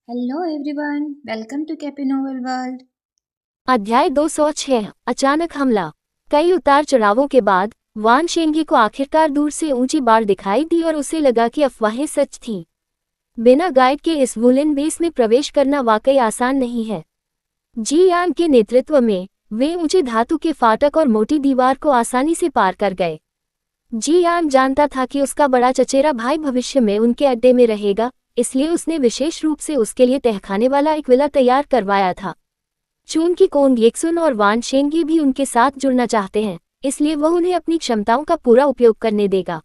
Hello everyone, welcome to kappy novel world. अध्याय 206 अचानक हमला। कई उतार चढ़ावों के बाद वान शेंगी को आखिरकार दूर से ऊंची बाढ़ दिखाई दी और उसे लगा कि अफवाहें सच थीं। बिना गाइड के इस वुलन बेस में प्रवेश करना वाकई आसान नहीं है। जी यान के नेतृत्व में वे ऊंचे धातु के फाटक और मोटी दीवार को आसानी से पार कर गए। जी यान जानता था कि उसका बड़ा चचेरा भाई भविष्य में उनके अड्डे में रहेगा, इसलिए उसने विशेष रूप से उसके लिए तहखाने वाला एक विला तैयार करवाया था। चूंकि कोंग येक्सुन और वान शेंगी भी उनके साथ जुड़ना चाहते हैं, इसलिए वह उन्हें अपनी क्षमताओं का पूरा उपयोग करने देगा।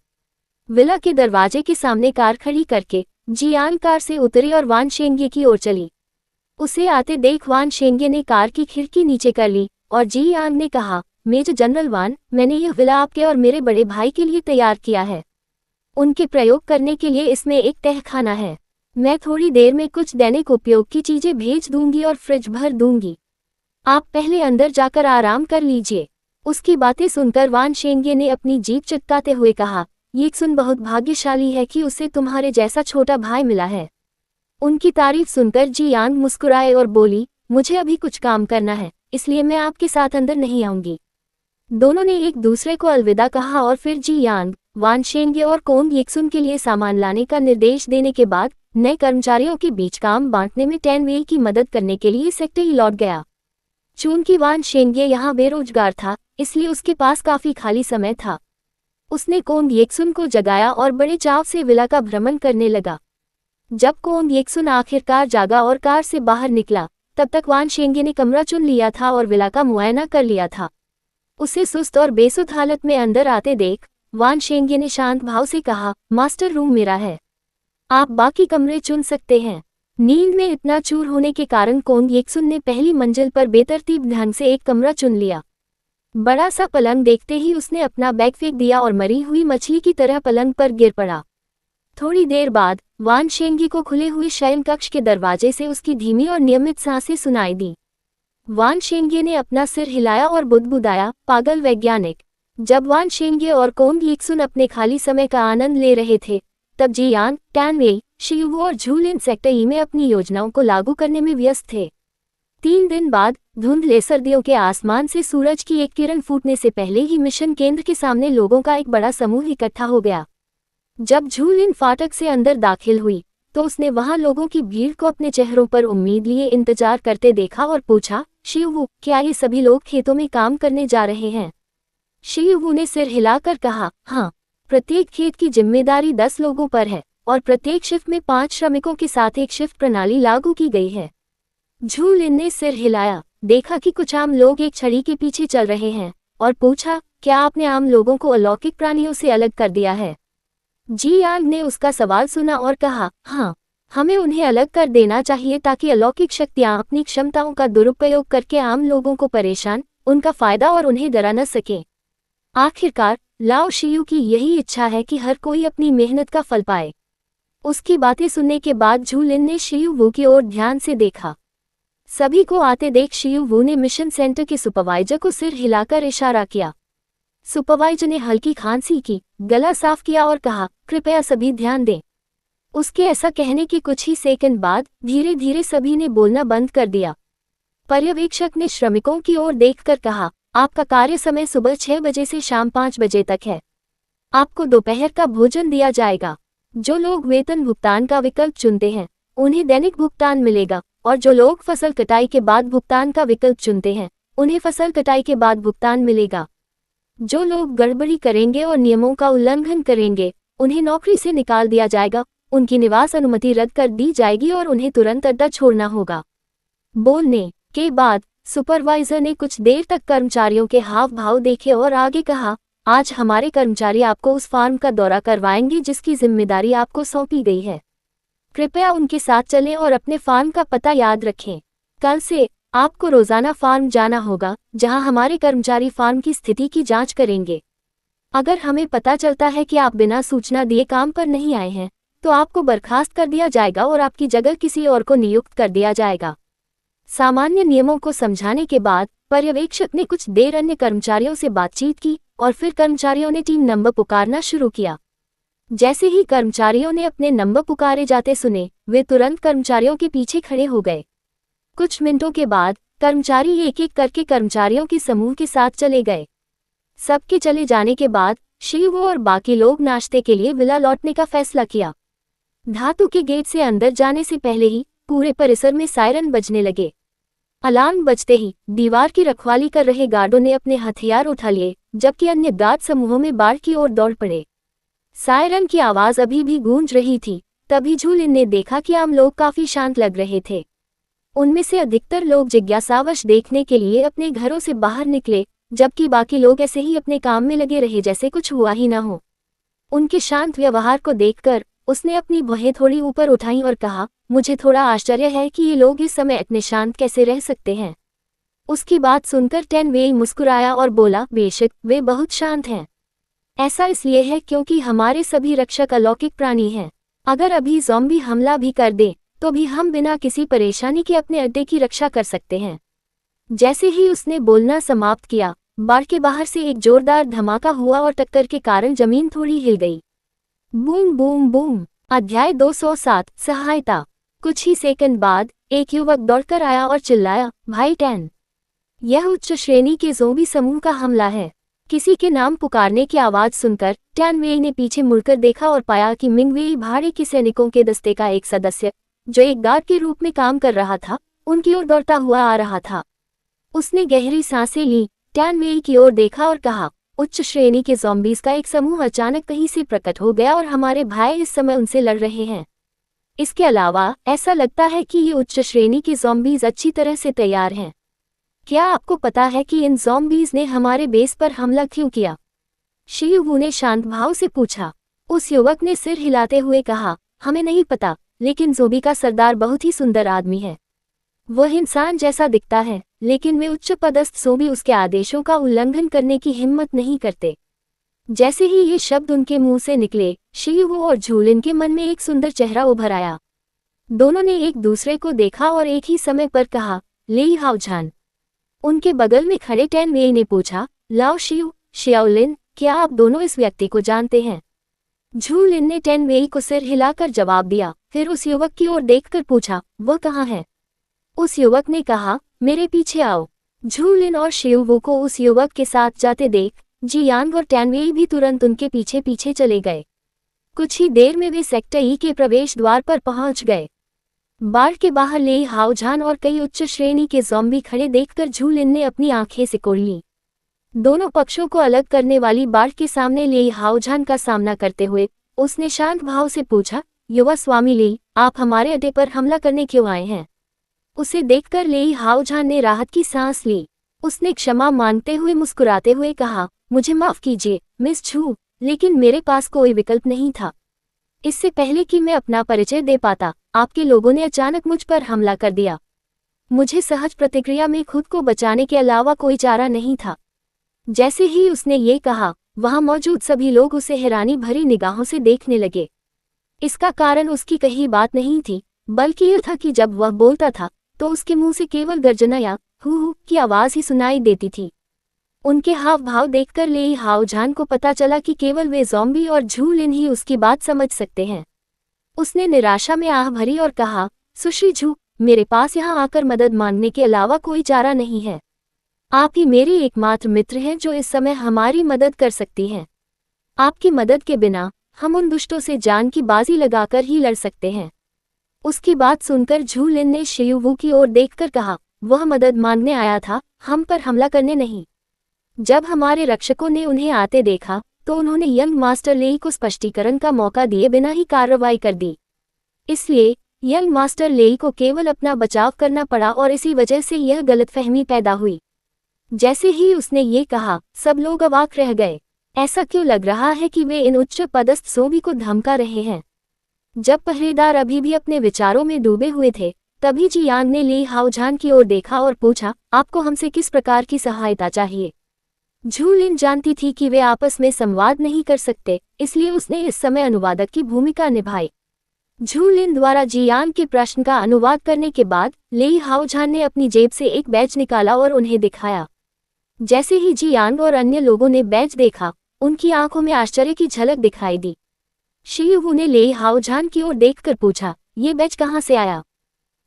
विला के दरवाजे के सामने कार खड़ी करके जियान कार से उतरी और वान शेंगे की ओर चली। उसे आते देख वान शेंगे ने कार की खिड़की नीचे कर ली और जियान ने कहा, मेजर जनरल वान, मैंने यह विला आपके और मेरे बड़े भाई के लिए तैयार किया है। उनके प्रयोग करने के लिए इसमें एक तहखाना है। मैं थोड़ी देर में कुछ दैनिक उपयोग की चीजें भेज दूंगी और फ्रिज भर दूंगी। आप पहले अंदर जाकर आराम कर लीजिए। उसकी बातें सुनकर वान शेंगे ने अपनी जीभ चटकाते हुए कहा, येक्सुन बहुत भाग्यशाली है कि उसे तुम्हारे जैसा छोटा भाई मिला है। उनकी तारीफ सुनकर जी यांग मुस्कुराए और बोली, मुझे अभी कुछ काम करना है, इसलिए मैं आपके साथ अंदर नहीं आऊंगी। दोनों ने एक दूसरे को अलविदा कहा और फिर जी यांग, वान शेंगे और कोंग येक्सुन के लिए सामान लाने का निर्देश देने के बाद नए कर्मचारियों के बीच काम बांटने में टैन वेई की मदद करने के लिए सेक्टर लौट गया। चूंकि वान शेंगे यहाँ बेरोजगार था, इसलिए उसके पास काफी खाली समय था। उसने कोंग येक्सुन को जगाया और बड़े चाव से विला का भ्रमण करने लगा। जब कोंग येक्सुन आखिरकार जागा और कार से बाहर निकला, तब तक वान शेंगे ने कमरा चुन लिया था और विला का मुआयना कर लिया था। उसे सुस्त और बेसुध हालत में अंदर आते देख वान शेंगे ने शांत भाव से कहा, मास्टर रूम मेरा है, आप बाकी कमरे चुन सकते हैं। नींद में इतना चूर होने के कारण कोंग येक्सुन ने पहली मंजिल पर बेतरतीब ढंग से एक कमरा चुन लिया। बड़ा सा पलंग देखते ही उसने अपना बैग फेंक दिया और मरी हुई मछली की तरह पलंग पर गिर पड़ा। थोड़ी देर बाद वान शेंगी को खुले हुए शयन कक्ष के दरवाजे से उसकी धीमी और नियमित सांसें सुनाई दी। वान शेंगे ने अपना सिर हिलाया और बुदबुदाया, पागल वैज्ञानिक। जब वान शेंगे और कोंग येक्सुन अपने खाली समय का आनंद ले रहे थे, तब जियान, टैन वेई, शियुवु और झूलिन सेक्टर ई में अपनी योजनाओं को लागू करने में व्यस्त थे। 3 दिन बाद धुंधले सर्दियों के आसमान से सूरज की एक किरण फूटने से पहले ही मिशन केंद्र के सामने लोगों का एक बड़ा समूह इकट्ठा हो गया। जब झूलिन फाटक से अंदर दाखिल हुई, तो उसने वहां लोगों की भीड़ को अपने चेहरों पर उम्मीद लिए इंतजार करते देखा और पूछा, शियुवु, क्या ये सभी लोग खेतों में काम करने जा रहे हैं? शियुवु ने सिर हिलाकर कहा, हाँ, प्रत्येक खेत की जिम्मेदारी 10 लोगों पर है और प्रत्येक शिफ्ट में 5 श्रमिकों के साथ एक शिफ्ट प्रणाली लागू की गई है। झूलिन ने सिर हिलाया, देखा कि कुछ आम लोग एक छड़ी के पीछे चल रहे हैं और पूछा, क्या आपने आम लोगों को अलौकिक प्राणियों से अलग कर दिया है? जी यांग ने उसका सवाल सुना और कहा, हाँ, हमें उन्हें अलग कर देना चाहिए ताकि अलौकिक शक्तियाँ अपनी क्षमताओं का दुरुपयोग करके आम लोगों को परेशान, उनका फायदा और उन्हें डरा न सकें। आखिरकार लाओ शियू की यही इच्छा है कि हर कोई अपनी मेहनत का फल पाए। उसकी बातें सुनने के बाद झूलिन ने शियुवु की ओर ध्यान से देखा। सभी को आते देख शियुवु ने मिशन सेंटर के सुपरवाइजर को सिर हिलाकर इशारा किया। सुपरवाइजर ने हल्की खांसी की, गला साफ किया और कहा, कृपया सभी ध्यान दें। उसके ऐसा कहने के कुछ ही सेकंड बाद धीरे धीरे सभी ने बोलना बंद कर दिया। पर्यवेक्षक ने श्रमिकों की ओर देखकर कहा, आपका कार्य समय सुबह 6 बजे से शाम 5 बजे तक है। आपको दोपहर का भोजन दिया जाएगा। जो लोग वेतन भुगतान का विकल्प चुनते हैं, उन्हें दैनिक भुगतान मिलेगा, और जो लोग फसल कटाई के बाद भुगतान का विकल्प चुनते हैं, उन्हें फसल कटाई के बाद भुगतान मिलेगा। जो लोग गड़बड़ी करेंगे और नियमों का उल्लंघन करेंगे, उन्हें नौकरी से निकाल दिया जाएगा, उनकी निवास अनुमति रद्द कर दी जाएगी और उन्हें तुरंत अड्डा छोड़ना होगा। बोलने के बाद सुपरवाइजर ने कुछ देर तक कर्मचारियों के हाव भाव देखे और आगे कहा, आज हमारे कर्मचारी आपको उस फार्म का दौरा करवाएंगे जिसकी जिम्मेदारी आपको सौंपी गई है। कृपया उनके साथ चलें और अपने फार्म का पता याद रखें। कल से आपको रोजाना फार्म जाना होगा, जहां हमारे कर्मचारी फार्म की स्थिति की जांच करेंगे। अगर हमें पता चलता है कि आप बिना सूचना दिए काम पर नहीं आए हैं, तो आपको बर्खास्त कर दिया जाएगा और आपकी जगह किसी और को नियुक्त कर दिया जाएगा। सामान्य नियमों को समझाने के बाद पर्यवेक्षक ने कुछ देर अन्य कर्मचारियों से बातचीत की और फिर कर्मचारियों ने टीम नंबर पुकारना शुरू किया। जैसे ही कर्मचारियों ने अपने नंबर पुकारे जाते सुने, वे तुरंत कर्मचारियों के पीछे खड़े हो गए। कुछ मिनटों के बाद कर्मचारी एक एक करके कर्मचारियों के समूह के साथ चले गए। सबके चले जाने के बाद शिव और बाकी लोग नाश्ते के लिए विला लौटने का फैसला किया। धातु के गेट से अंदर जाने से पहले ही पूरे परिसर में सायरन बजने लगे। अलार्म बजते ही दीवार की रखवाली कर रहे गार्डों ने अपने हथियार उठा लिए, जबकि अन्य गार्ड समूहों में बाढ़ की ओर दौड़ पड़े। सायरन की आवाज अभी भी गूंज रही थी, तभी झूलिन ने देखा कि आम लोग काफी शांत लग रहे थे। उनमें से अधिकतर लोग जिज्ञासावश देखने के लिए अपने घरों से बाहर निकले, जबकि बाकी लोग ऐसे ही अपने काम में लगे रहे जैसे कुछ हुआ ही न हो। उनके शांत व्यवहार को देखकर उसने अपनी भौहें थोड़ी ऊपर उठाई और कहा, मुझे थोड़ा आश्चर्य है कि ये लोग इस समय इतने शांत कैसे रह सकते हैं। उसकी बात सुनकर टैन वेई मुस्कुराया और बोला, बेशक वे बहुत शांत हैं। ऐसा इसलिए है क्योंकि हमारे सभी रक्षक अलौकिक प्राणी हैं। अगर अभी ज़ॉम्बी हमला भी कर दे तो भी हम बिना किसी परेशानी के अपने अड्डे की रक्षा कर सकते हैं। जैसे ही उसने बोलना समाप्त किया, बाड़ के बाहर से एक जोरदार धमाका हुआ और टक्कर के कारण जमीन थोड़ी हिल गई। Boom boom boom. अध्याय 207 सहायता। कुछ ही सेकंड बाद एक युवक दौड़कर आया और चिल्लाया, भाई टैन, यह उच्च श्रेणी के ज़ोंबी समूह का हमला है। किसी के नाम पुकारने की आवाज सुनकर टैन वेई ने पीछे मुड़कर देखा और पाया कि मिंगवेई भाड़े के सैनिकों के दस्ते का एक सदस्य, जो एक गार्ड के रूप में काम कर रहा था, उनकी ओर दौड़ता हुआ आ रहा था। उसने गहरी सांसें ली, टैन वेई की ओर देखा और कहा, उच्च श्रेणी के ज़ॉम्बीज का एक समूह अचानक कहीं से प्रकट हो गया और हमारे भाई इस समय उनसे लड़ रहे हैं। इसके अलावा ऐसा लगता है कि ये उच्च श्रेणी के ज़ॉम्बीज अच्छी तरह से तैयार हैं। क्या आपको पता है कि इन ज़ॉम्बीज ने हमारे बेस पर हमला क्यों किया? शियुवू ने शांत भाव से पूछा। उस युवक ने सिर हिलाते हुए कहा, हमें नहीं पता, लेकिन ज़ोंबी का सरदार बहुत ही सुंदर आदमी है। वह इंसान जैसा दिखता है, लेकिन वे उच्च पदस्थ ज़ोंबी उसके आदेशों का उल्लंघन करने की हिम्मत नहीं करते। जैसे ही ये शब्द उनके मुंह से निकले, शियुवू और झूलिन के मन में एक सुंदर चेहरा उभर आया। दोनों ने एक दूसरे को देखा और एक ही समय पर कहा, लेई हाओझान। उनके बगल में खड़े टैन वेई ने पूछा, लाओ शियू, शियाओलिन, क्या आप दोनों इस व्यक्ति को जानते हैं? झूलिन ने टैन वेई को सिर हिलाकर जवाब दिया, फिर उस युवक की ओर देखकर पूछा, वह कहाँ है? उस युवक ने कहा, मेरे पीछे आओ। झूलिन और शियुवू को उस युवक के साथ जाते देख जियांग और टैन वेई भी तुरंत उनके पीछे पीछे चले गए। कुछ ही देर में वे सेक्टर ई के प्रवेश द्वार पर पहुंच गए। बाड़ के बाहर लेई हाओझान और कई उच्च श्रेणी के ज़ॉम्बी खड़े देखकर झूलिन ने अपनी आंखें सिकोड़ लीं। दोनों पक्षों को अलग करने वाली बाड़ के सामने लेई हाओझान का सामना करते हुए उसने शांत भाव से पूछा, युवा स्वामी लेई, आप हमारे अड्डे पर हमला करने क्यों आए हैं? उसे देखकर लेई हाओझान ने राहत की सांस ली। उसने क्षमा मांगते हुए मुस्कुराते हुए कहा, मुझे माफ कीजिए मिस झू, लेकिन मेरे पास कोई विकल्प नहीं था। इससे पहले कि मैं अपना परिचय दे पाता, आपके लोगों ने अचानक मुझ पर हमला कर दिया। मुझे सहज प्रतिक्रिया में खुद को बचाने के अलावा कोई चारा नहीं था। जैसे ही उसने ये कहा, वहां मौजूद सभी लोग उसे हैरानी भरी निगाहों से देखने लगे। इसका कारण उसकी कही बात नहीं थी, बल्कि यह था कि जब वह बोलता था तो उसके मुंह से केवल गर्जना या हू की आवाज ही सुनाई देती थी। उनके हाव भाव देखकर लेई हाओझान को पता चला कि केवल वे ज़ॉम्बी और झूलिन ही उसकी बात समझ सकते हैं। उसने निराशा में आह भरी और कहा, सुश्री झू, मेरे पास यहाँ आकर मदद मांगने के अलावा कोई चारा नहीं है। आप ही मेरी एकमात्र मित्र हैं जो इस समय हमारी मदद कर सकती हैं। आपकी मदद के बिना हम उन दुष्टों से जान की बाजी लगाकर ही लड़ सकते हैं। उसकी बात सुनकर झूलिन ने शियुवू की ओर देखकर कहा, वह मदद मांगने आया था, हम पर हमला करने नहीं। जब हमारे रक्षकों ने उन्हें आते देखा तो उन्होंने यंग मास्टर लेई को स्पष्टीकरण का मौका दिए बिना ही कार्रवाई कर दी। इसलिए यंग मास्टर लेई को केवल अपना बचाव करना पड़ा और इसी वजह से यह गलतफहमी पैदा हुई। जैसे ही उसने ये कहा, सब लोग अवाक रह गए। ऐसा क्यों लग रहा है कि वे इन उच्च पदस्थ ज़ोंबी को धमका रहे हैं? जब पहरेदार अभी भी अपने विचारों में डूबे हुए थे, तभी जियांग ने लेई हाओझान की ओर देखा और पूछा, आपको हमसे किस प्रकार की सहायता चाहिए? झूलिन जानती थी कि वे आपस में संवाद नहीं कर सकते, इसलिए उसने इस समय अनुवादक की भूमिका निभाई। झूलिन द्वारा जियांग के प्रश्न का अनुवाद करने के बाद लेई हाओझान ने अपनी जेब से एक बैज निकाला और उन्हें दिखाया। जैसे ही जियांग और अन्य लोगों ने बैज देखा, उनकी आंखों में आश्चर्य की झलक दिखाई दी। शियू ने लेई हाओझान की ओर देखकर पूछा, ये बैच कहाँ से आया?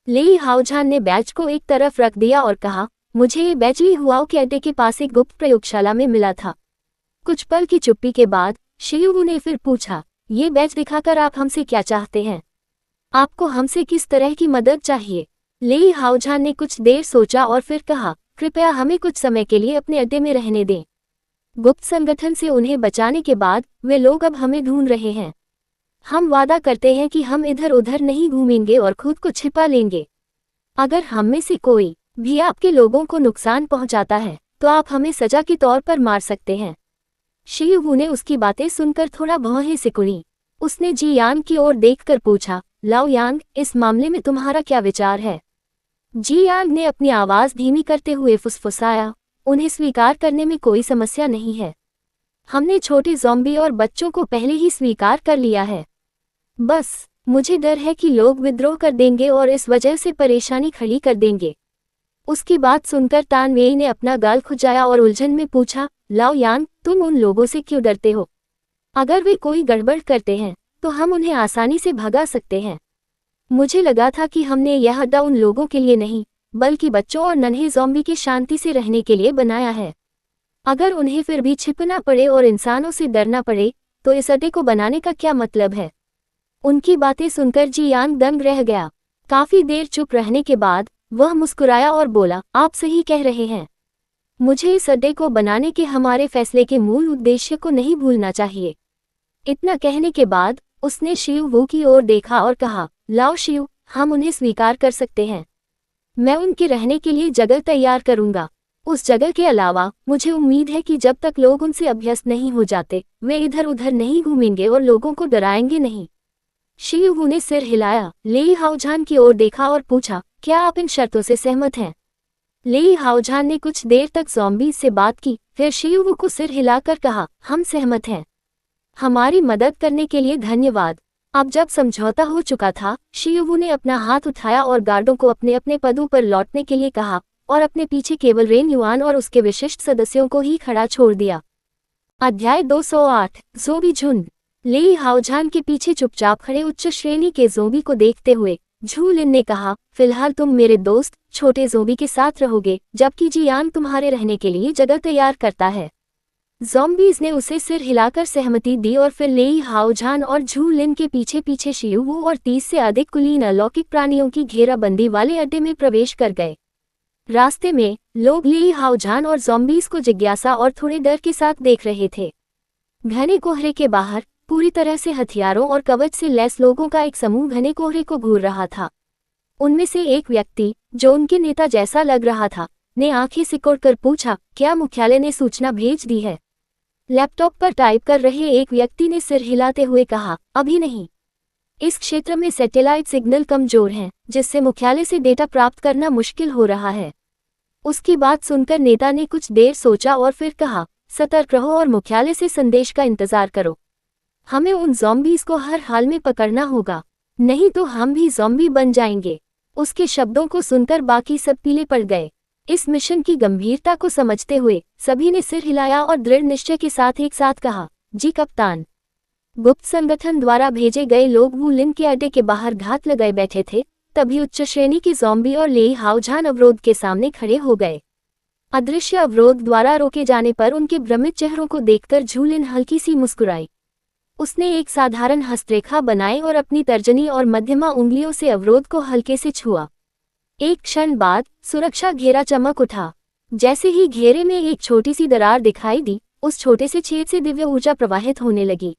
लेई हाओझान ने बैच को एक तरफ रख दिया और कहा, मुझे ये बैच ली हुआओ के अड्डे के पास एक गुप्त प्रयोगशाला में मिला था। कुछ पल की चुप्पी के बाद शियू ने फिर पूछा, ये बैच दिखाकर आप हमसे क्या चाहते हैं? आपको हमसे किस तरह की मदद चाहिए? लेई हाओझान ने कुछ देर सोचा और फिर कहा, कृपया हमें कुछ समय के लिए अपने अड्डे में रहने दें। गुप्त संगठन से उन्हें बचाने के बाद वे लोग अब हमें ढूंढ रहे हैं। हम वादा करते हैं कि हम इधर उधर नहीं घूमेंगे और खुद को छिपा लेंगे। अगर हम में से कोई भी आपके लोगों को नुकसान पहुंचाता है तो आप हमें सजा के तौर पर मार सकते हैं। शियू ने उसकी बातें सुनकर थोड़ा भौहें सिकुड़ी। उसने जी यांग की ओर देखकर पूछा, लाओ यांग, इस मामले में तुम्हारा क्या विचार है? जी यांग ने अपनी आवाज धीमी करते हुए फुसफुसाया, उन्हें स्वीकार करने में कोई समस्या नहीं है। हमने छोटे ज़ॉम्बी और बच्चों को पहले ही स्वीकार कर लिया है। बस मुझे डर है कि लोग विद्रोह कर देंगे और इस वजह से परेशानी खड़ी कर देंगे। उसकी बात सुनकर तान वेई ने अपना गाल खुजाया और उलझन में पूछा, लाओ यांग, तुम उन लोगों से क्यों डरते हो? अगर वे कोई गड़बड़ करते हैं तो हम उन्हें आसानी से भगा सकते हैं। मुझे लगा था कि हमने यह अड्डा उन लोगों के लिए नहीं बल्कि बच्चों और नन्हे ज़ॉम्बी के शांति से रहने के लिए बनाया है। अगर उन्हें फिर भी छिपना पड़े और इंसानों से डरना पड़े तो इस अड्डे को बनाने का क्या मतलब है? उनकी बातें सुनकर जी यांग दंग रह गया। काफी देर चुप रहने के बाद वह मुस्कुराया और बोला, आप सही कह रहे हैं। मुझे इस अड्डे को बनाने के हमारे फैसले के मूल उद्देश्य को नहीं भूलना चाहिए। इतना कहने के बाद उसने शियू की ओर देखा और कहा, लाओ शियू, हम उन्हें स्वीकार कर सकते हैं। मैं उनके रहने के लिए जगह तैयार करूंगा। उस जगह के अलावा मुझे उम्मीद है कि जब तक लोग उनसे अभ्यस्त नहीं हो जाते वे इधर उधर नहीं घूमेंगे और लोगों को डराएंगे नहीं। शियू ने सिर हिलाया, लेई हाओझान की ओर देखा और पूछा, क्या आप इन शर्तों से सहमत हैं? लेई हाओझान ने कुछ देर तक ज़ॉम्बी से बात की, फिर शियू को सिर हिलाकर कहा, हम सहमत हैं। हमारी मदद करने के लिए धन्यवाद। अब जब समझौता हो चुका था, शियू ने अपना हाथ उठाया और गार्डों को अपने अपने पदों पर लौटने के लिए कहा और अपने पीछे केवल रेन युआन और उसके विशिष्ट सदस्यों को ही खड़ा छोड़ दिया। अध्याय 208, ज़ोंबी झुंड। लेई हाओझान के पीछे चुपचाप खड़े उच्च श्रेणी के ज़ोंबी को देखते हुए झू लिन ने कहा, फिलहाल तुम मेरे दोस्त छोटे ज़ोंबी के साथ रहोगे जबकि जी यांग तुम्हारे रहने के लिए जगह तैयार करता है। ज़ॉम्बीज़ ने उसे सिर हिलाकर सहमति दी और फिर लेई हाओझान और झू लिन के पीछे पीछे शियू और 30 से अधिक कुलीन अलौकिक प्राणियों की घेराबंदी वाले अड्डे में प्रवेश कर गए। रास्ते में लोग लेई हाओझान और ज़ॉम्बीज़ को जिज्ञासा और थोड़े डर के साथ देख रहे थे। घने कोहरे के बाहर पूरी तरह से हथियारों और कवच से लैस लोगों का एक समूह घने कोहरे को घूर रहा था। उनमें से एक व्यक्ति, जो उनके नेता जैसा लग रहा था, ने आंखें सिकोड़कर पूछा, क्या मुख्यालय ने सूचना भेज दी है? लैपटॉप पर टाइप कर रहे एक व्यक्ति ने सिर हिलाते हुए कहा, अभी नहीं। इस क्षेत्र में सैटेलाइट सिग्नल कमजोर हैं, जिससे मुख्यालय से डेटा प्राप्त करना मुश्किल हो रहा है। उसकी बात सुनकर नेता ने कुछ देर सोचा और फिर कहा, सतर्क रहो और मुख्यालय से संदेश का इंतजार करो। हमें उन ज़ॉम्बीज़ को हर हाल में पकड़ना होगा, नहीं तो हम भी ज़ॉम्बी बन जाएंगे। उसके शब्दों को सुनकर बाकी सब पीले पड़ गए। इस मिशन की गंभीरता को समझते हुए सभी ने सिर हिलाया और दृढ़ निश्चय के साथ एक साथ कहा, जी कप्तान। गुप्त संगठन द्वारा भेजे गए लोग वू लिन के अड्डे के बाहर घात लगाए बैठे थे, तभी उच्च श्रेणी के ज़ॉम्बी और लेई हाओझान अवरोध के सामने खड़े हो गए। अदृश्य अवरोध द्वारा रोके जाने पर उनके भ्रमित चेहरों को देखकर झू लिन हल्की सी मुस्कुराई। उसने एक साधारण हस्तरेखा बनाई और अपनी तर्जनी और मध्यमा उंगलियों से अवरोध को हल्के से छुआ। एक क्षण बाद सुरक्षा घेरा चमक उठा। जैसे ही घेरे में एक छोटी सी दरार दिखाई दी, उस छोटे से छेद से दिव्य ऊर्जा प्रवाहित होने लगी।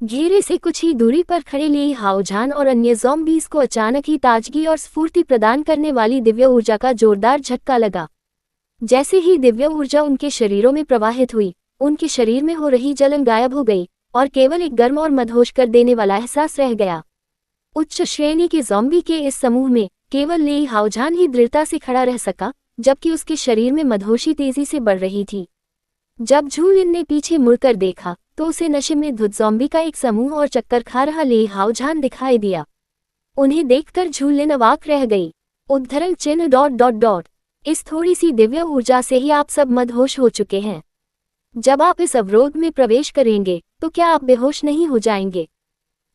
घेरे से कुछ ही दूरी पर खड़े लेई हाओझान और अन्य ज़ॉम्बीज़ को अचानक ही ताजगी और स्फूर्ति प्रदान करने वाली दिव्य ऊर्जा का जोरदार झटका लगा। जैसे ही दिव्य ऊर्जा उनके शरीरों में प्रवाहित हुई, उनके शरीर में हो रही जलन गायब हो गई और केवल एक गर्म और मदहोश कर देने वाला एहसास रह गया। उच्च श्रेणी के ज़ॉम्बी के इस समूह में केवल लेई हाओझान ही दृढ़ता से खड़ा रह सका, जबकि उसके शरीर में मदहोशी तेजी से बढ़ रही थी। जब झू लिन ने पीछे मुड़कर देखा तो उसे नशे में धुत ज़ॉम्बी का एक समूह और चक्कर खा रहा लेई हाओझान दिखाई दिया। उन्हें देखकर झू लिन अवाक रह गई। उद्धरण चिन्ह ... इस थोड़ी सी दिव्य ऊर्जा से ही आप सब मदहोश हो चुके हैं। जब आप इस अवरोध में प्रवेश करेंगे तो क्या आप बेहोश नहीं हो जाएंगे?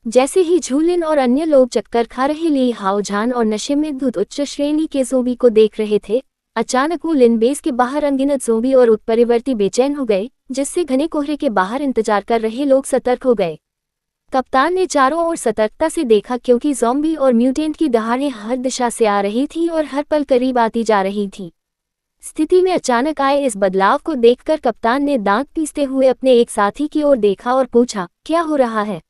जैसे ही झूलिन और अन्य लोग चक्कर खा रहे ली हाओजान और नशे में धुत उच्च श्रेणी के ज़ोंबी को देख रहे थे, अचानक वो लिन बेस के बाहर अनगिनत ज़ोंबी और उत्परिवर्ती बेचैन हो गए, जिससे घने कोहरे के बाहर इंतजार कर रहे लोग सतर्क हो गए। कप्तान ने चारों ओर सतर्कता से देखा क्योंकि ज़ॉम्बी और म्यूटेंट की दहाड़ें हर दिशा से आ रही थीं और हर पल करीब आती जा रही थीं। स्थिति में अचानक आए इस बदलाव को देखकर कप्तान ने दांत पीसते हुए अपने एक साथी की ओर देखा और पूछा, क्या हो रहा है?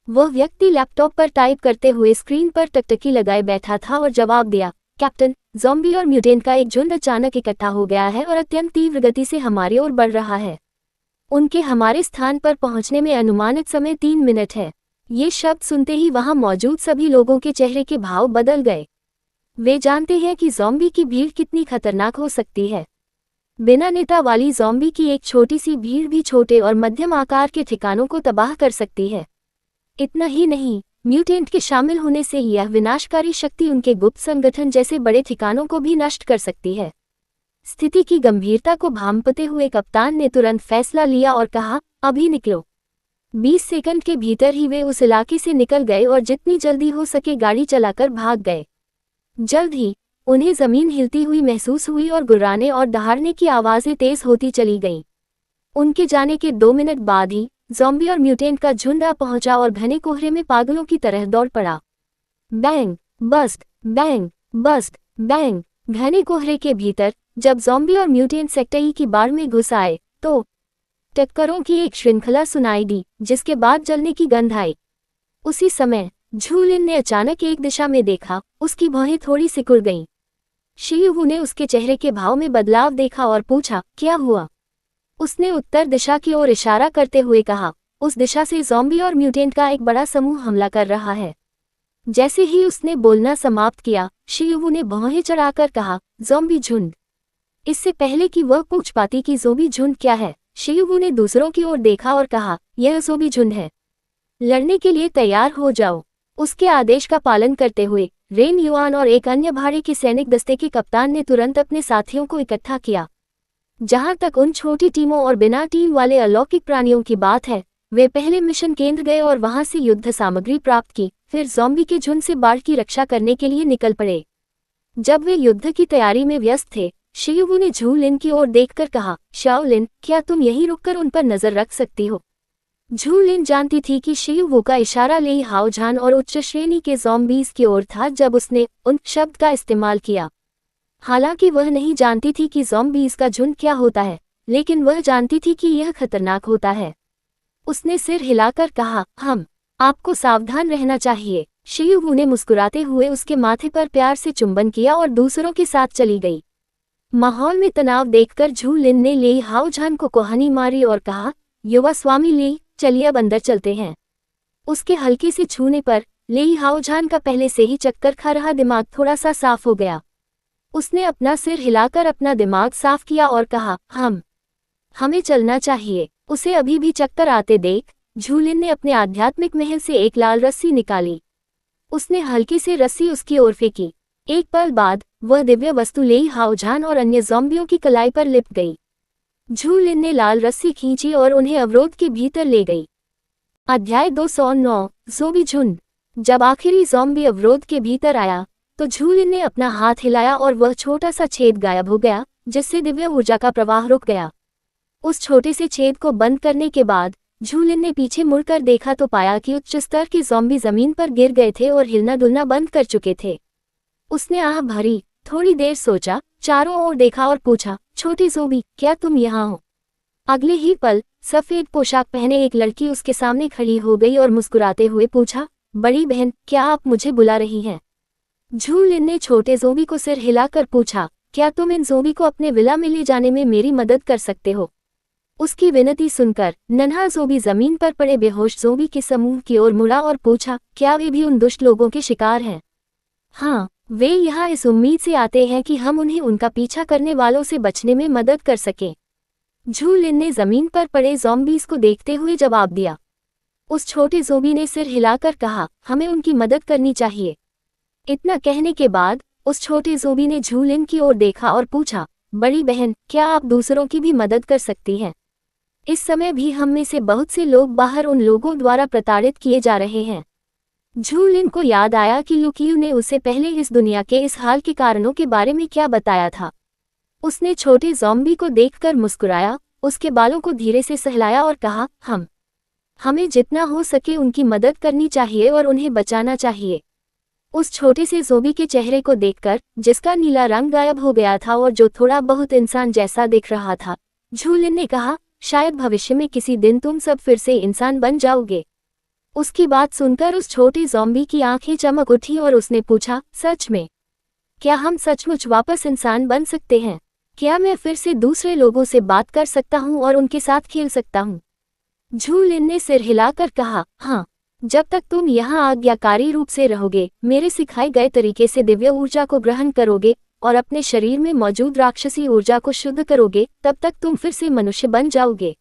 वह व्यक्ति लैपटॉप पर टाइप करते हुए स्क्रीन पर टकटकी लगाए बैठा था और जवाब दिया, कैप्टन, ज़ॉम्बी और म्यूटेंट का एक झुंड अचानक इकट्ठा हो गया है और अत्यंत तीव्र गति से हमारी ओर बढ़ रहा है। उनके हमारे स्थान पर पहुंचने में अनुमानित समय 3 मिनट है। ये शब्द सुनते ही वहां मौजूद सभी लोगों के चेहरे के भाव बदल गए। वे जानते हैं कि ज़ॉम्बी की भीड़ कितनी खतरनाक हो सकती है। बिना नेता वाली ज़ॉम्बी की एक छोटी सी भीड़ भी छोटे और मध्यम आकार के ठिकानों को तबाह कर सकती है। इतना ही नहीं, म्यूटेंट के शामिल होने से यह विनाशकारी शक्ति उनके गुप्त संगठन जैसे बड़े ठिकानों को भी नष्ट कर सकती है। स्थिति की गंभीरता को भांपते हुए कप्तान ने तुरंत फैसला लिया और कहा, अभी निकलो। 20 सेकंड के भीतर ही वे उस इलाके से निकल गए और जितनी जल्दी हो सके गाड़ी चलाकर भाग गए। जल्द ही उन्हें जमीन हिलती हुई महसूस हुई और गुर्राने और दहाड़ने की आवाज़ें तेज होती चली गईं। उनके जाने के 2 मिनट बाद ही ज़ॉम्बी और म्यूटेंट का झुंड आ पहुंचा और घने कोहरे में पागलों की तरह दौड़ पड़ा। Bang bust, bang bust, bang. घने कोहरे के भीतर जब ज़ॉम्बी और म्यूटेंट सेक्टई की बाढ़ में घुस आए तो टक्करों की एक श्रृंखला सुनाई दी, जिसके बाद जलने की गंध आई। उसी समय झूलिन ने अचानक एक दिशा में देखा, उसकी भौहें थोड़ी सिकुड़ गईं। शियुवू ने उसके चेहरे के भाव में बदलाव देखा और पूछा, क्या हुआ? उसने उत्तर दिशा की ओर इशारा करते हुए कहा, उस दिशा से ज़ॉम्बी और म्यूटेंट का एक बड़ा समूह हमला कर रहा है। जैसे ही उसने बोलना समाप्त किया, शियुवू ने भौहें चढ़ाकर कहा, ज़ॉम्बी झुंड। इससे पहले कि वह पूछ पाती कि ज़ॉम्बी झुंड क्या है, शियुवू ने दूसरों की ओर देखा और कहा, यह ज़ॉम्बी झुंड है। लड़ने के लिए तैयार हो जाओ। उसके आदेश का पालन करते हुए रेन युआन और एक अन्य भाड़े के सैनिक दस्ते के कप्तान ने तुरंत अपने साथियों को इकट्ठा किया। जहां तक उन छोटी टीमों और बिना टीम वाले अलौकिक प्राणियों की बात है, वे पहले मिशन केंद्र गए और वहां से युद्ध सामग्री प्राप्त की, फिर ज़ॉम्बी के झुंड से बाढ़ की रक्षा करने के लिए निकल पड़े। जब वे युद्ध की तैयारी में व्यस्त थे, शियुवू ने झूलिन की ओर देखकर कहा, शाओलिन, क्या तुम यहीं रुककर उन पर नजर रख सकती हो? झूलिन जानती थी कि शियुवू का इशारा ली हाओजान और उच्च श्रेणी के ज़ॉम्बीज़ की ओर था जब उसने उन शब्द का इस्तेमाल किया। हालांकि वह नहीं जानती थी कि ज़ॉम्बीज़ का झुंड क्या होता है, लेकिन वह जानती थी कि यह खतरनाक होता है। उसने सिर हिलाकर कहा, आपको सावधान रहना चाहिए। शियुवू ने मुस्कुराते हुए उसके माथे पर प्यार से चुंबन किया और दूसरों के साथ चली गई। माहौल में तनाव देखकर झूलिन ने ली हाओजान को कोहानी मारी और कहा, युवा स्वामी ली, चलिए अब अंदर चलते हैं। उसके हल्के से छूने पर ली हाओजान का पहले से ही चक्कर खा रहा दिमाग थोड़ा सा साफ हो गया। उसने अपना सिर हिलाकर अपना दिमाग साफ किया और कहा, हमें चलना चाहिए। उसे अभी भी चक्कर आते देख झूलिन ने अपने आध्यात्मिक महल से एक लाल रस्सी निकाली। उसने हल्के से रस्सी उसकी ओर फेंकी। एक पल बाद वह दिव्य वस्तु ली हाओजान और अन्य ज़ॉम्बियों की कलाई पर लिपट गई। झूलिन ने लाल रस्सी खींची और उन्हें अवरोध के भीतर ले गई। अध्याय 209 ज़ॉम्बी झुंड। जब आखिरी ज़ॉम्बी अवरोध के भीतर आया तो झूलिन ने अपना हाथ हिलाया और वह छोटा सा छेद गायब हो गया, जिससे दिव्य ऊर्जा का प्रवाह रुक गया। उस छोटे से छेद को बंद करने के बाद झूलिन ने पीछे मुड़कर देखा तो पाया कि उच्च स्तर के ज़ॉम्बी जमीन पर गिर गए थे और हिलना डुलना बंद कर चुके थे। उसने आह भरी, थोड़ी देर सोचा, चारों ओर देखा और पूछा, छोटी ज़ॉम्बी, क्या तुम यहाँ हो? अगले ही पल सफ़ेद पोशाक पहने एक लड़की उसके सामने खड़ी हो गई और मुस्कुराते हुए पूछा, बड़ी बहन, क्या आप मुझे बुला रही हैं? झूलिन ने छोटे ज़ॉम्बी को सिर हिलाकर पूछा, क्या तुम इन ज़ॉम्बी को अपने विला में ले जाने में मेरी मदद कर सकते हो? उसकी विनती सुनकर नन्हा ज़ॉम्बी जमीन पर पड़े बेहोश ज़ॉम्बी के समूह की ओर मुड़ा और पूछा, क्या वे भी उन दुष्ट लोगों के शिकार हैं? हाँ, वे यहाँ इस उम्मीद से आते हैं कि हम उन्हें उनका पीछा करने वालों से बचने में मदद कर सकें। झूलिन ने जमीन पर पड़े ज़ॉम्बीज़ को देखते हुए जवाब दिया। उस छोटे ज़ॉम्बी ने सिर हिलाकर कहा, हमें उनकी मदद करनी चाहिए। इतना कहने के बाद उस छोटे ज़ॉम्बी ने झूलिन की ओर देखा और पूछा, बड़ी बहन, क्या आप दूसरों की भी मदद कर सकती हैं? इस समय भी हम में से बहुत से लोग बाहर उन लोगों द्वारा प्रताड़ित किए जा रहे हैं। झू लिन को याद आया कि लुकियू ने उसे पहले इस दुनिया के इस हाल के कारणों के बारे में क्या बताया था। उसने छोटे ज़ॉम्बी को देखकर मुस्कुराया, उसके बालों को धीरे से सहलाया और कहा, हमें जितना हो सके उनकी मदद करनी चाहिए और उन्हें बचाना चाहिए। उस छोटे से ज़ॉम्बी के चेहरे को देखकर, जिसका नीला रंग गायब हो गया था और जो थोड़ा बहुत इंसान जैसा दिख रहा था, झू लिन ने कहा, शायद भविष्य में किसी दिन तुम सब फिर से इंसान बन जाओगे। उसकी बात सुनकर उस छोटे ज़ॉम्बी की आंखें चमक उठी और उसने पूछा, सच में? क्या हम सचमुच वापस इंसान बन सकते हैं? क्या मैं फिर से दूसरे लोगों से बात कर सकता हूँ और उनके साथ खेल सकता हूँ? झू लिन ने सिर हिलाकर कहा, हाँ, जब तक तुम यहाँ आज्ञाकारी रूप से रहोगे, मेरे सिखाए गए तरीके से दिव्य ऊर्जा को ग्रहण करोगे और अपने शरीर में मौजूद राक्षसी ऊर्जा को शुद्ध करोगे, तब तक तुम फिर से मनुष्य बन जाओगे।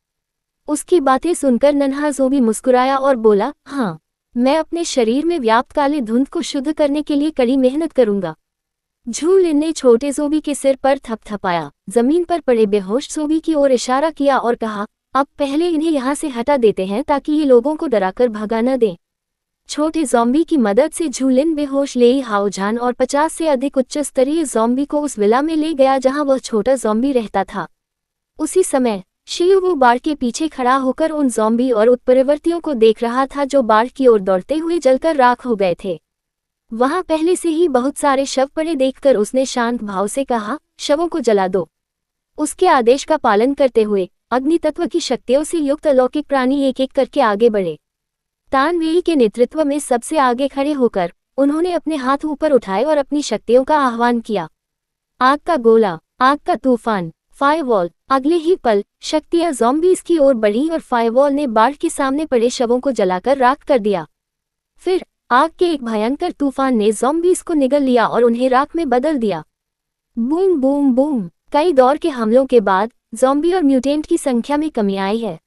उसकी बातें सुनकर नन्हा ज़ॉम्बी मुस्कुराया और बोला, हाँ, मैं अपने शरीर में व्याप्त काले धुंध को शुद्ध करने के लिए कड़ी मेहनत करूंगा। झू लिन ने छोटे ज़ॉम्बी के सिर पर थपथपाया, जमीन पर पड़े बेहोश ज़ॉम्बी की ओर इशारा किया और कहा, अब पहले इन्हें यहाँ से हटा देते हैं ताकि ये लोगों को डराकर भगा न दें। छोटे ज़ॉम्बी की मदद से झू लिन बेहोश लेई हाओजान और 50 से अधिक उच्च स्तरीय ज़ॉम्बी को उस विला में ले गया जहाँ वह छोटा ज़ॉम्बी रहता था। उसी समय शियू वो बाढ़ के पीछे खड़ा होकर उन ज़ॉम्बी और उत्परिवर्तियों को देख रहा था जो बाढ़ की ओर दौड़ते हुए जलकर राख हो गए थे। वहां पहले से ही बहुत सारे शव पड़े देखकर उसने शांत भाव से कहा, शवों को जला दो। उसके आदेश का पालन करते हुए अग्नि तत्व की शक्तियों से युक्त अलौकिक प्राणी एक एक करके आगे बढ़े। तान वेई के नेतृत्व में सबसे आगे खड़े होकर उन्होंने अपने हाथ ऊपर उठाए और अपनी शक्तियों का आह्वान किया। आग का गोला, आग का तूफान, फायरवॉल। अगले ही पल शक्तियां ज़ॉम्बीज़ की ओर बढ़ीं और फायरवॉल ने बाढ़ के सामने पड़े शवों को जलाकर राख कर दिया। फिर आग के एक भयंकर तूफान ने ज़ॉम्बीज़ को निगल लिया और उन्हें राख में बदल दिया। Boom boom boom. कई दौर के हमलों के बाद ज़ॉम्बी और म्यूटेंट की संख्या में कमी आई है,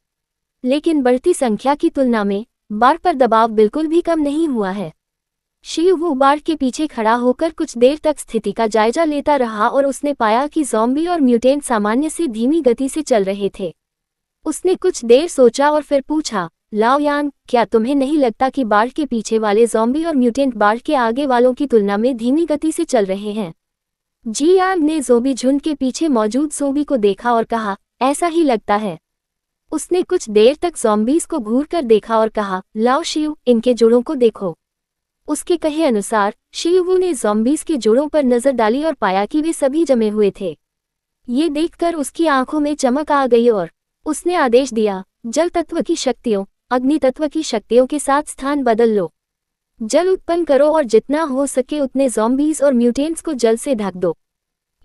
लेकिन बढ़ती संख्या की तुलना में बाढ़ पर दबाव बिल्कुल भी कम नहीं हुआ है। शियू वो बाढ़ के पीछे खड़ा होकर कुछ देर तक स्थिति का जायजा लेता रहा और उसने पाया कि ज़ॉम्बी और म्यूटेंट सामान्य से धीमी गति से चल रहे थे। उसने कुछ देर सोचा और फिर पूछा, लाओ यान, क्या तुम्हें नहीं लगता कि बाढ़ के पीछे वाले ज़ॉम्बी और म्यूटेंट बाढ़ के आगे वालों की तुलना में धीमी गति से चल रहे हैं? जी यांग ने ज़ॉम्बी झुंड के पीछे मौजूद ज़ॉम्बी को देखा और कहा, ऐसा ही लगता है। उसने कुछ देर तक ज़ॉम्बीज़ को घूर कर देखा और कहा, लाओ शियू, इनके जोड़ों को देखो। उसके कहे अनुसार शियू ने ज़ॉम्बीज़ के जोड़ों पर नजर डाली और पाया कि वे सभी जमे हुए थे। ये देखकर उसकी आंखों में चमक आ गई और उसने आदेश दिया, जल तत्व की शक्तियों, अग्नि तत्व की शक्तियों के साथ स्थान बदल लो। जल उत्पन्न करो और जितना हो सके उतने ज़ॉम्बीज़ और म्यूटेंट्स को जल से ढक दो।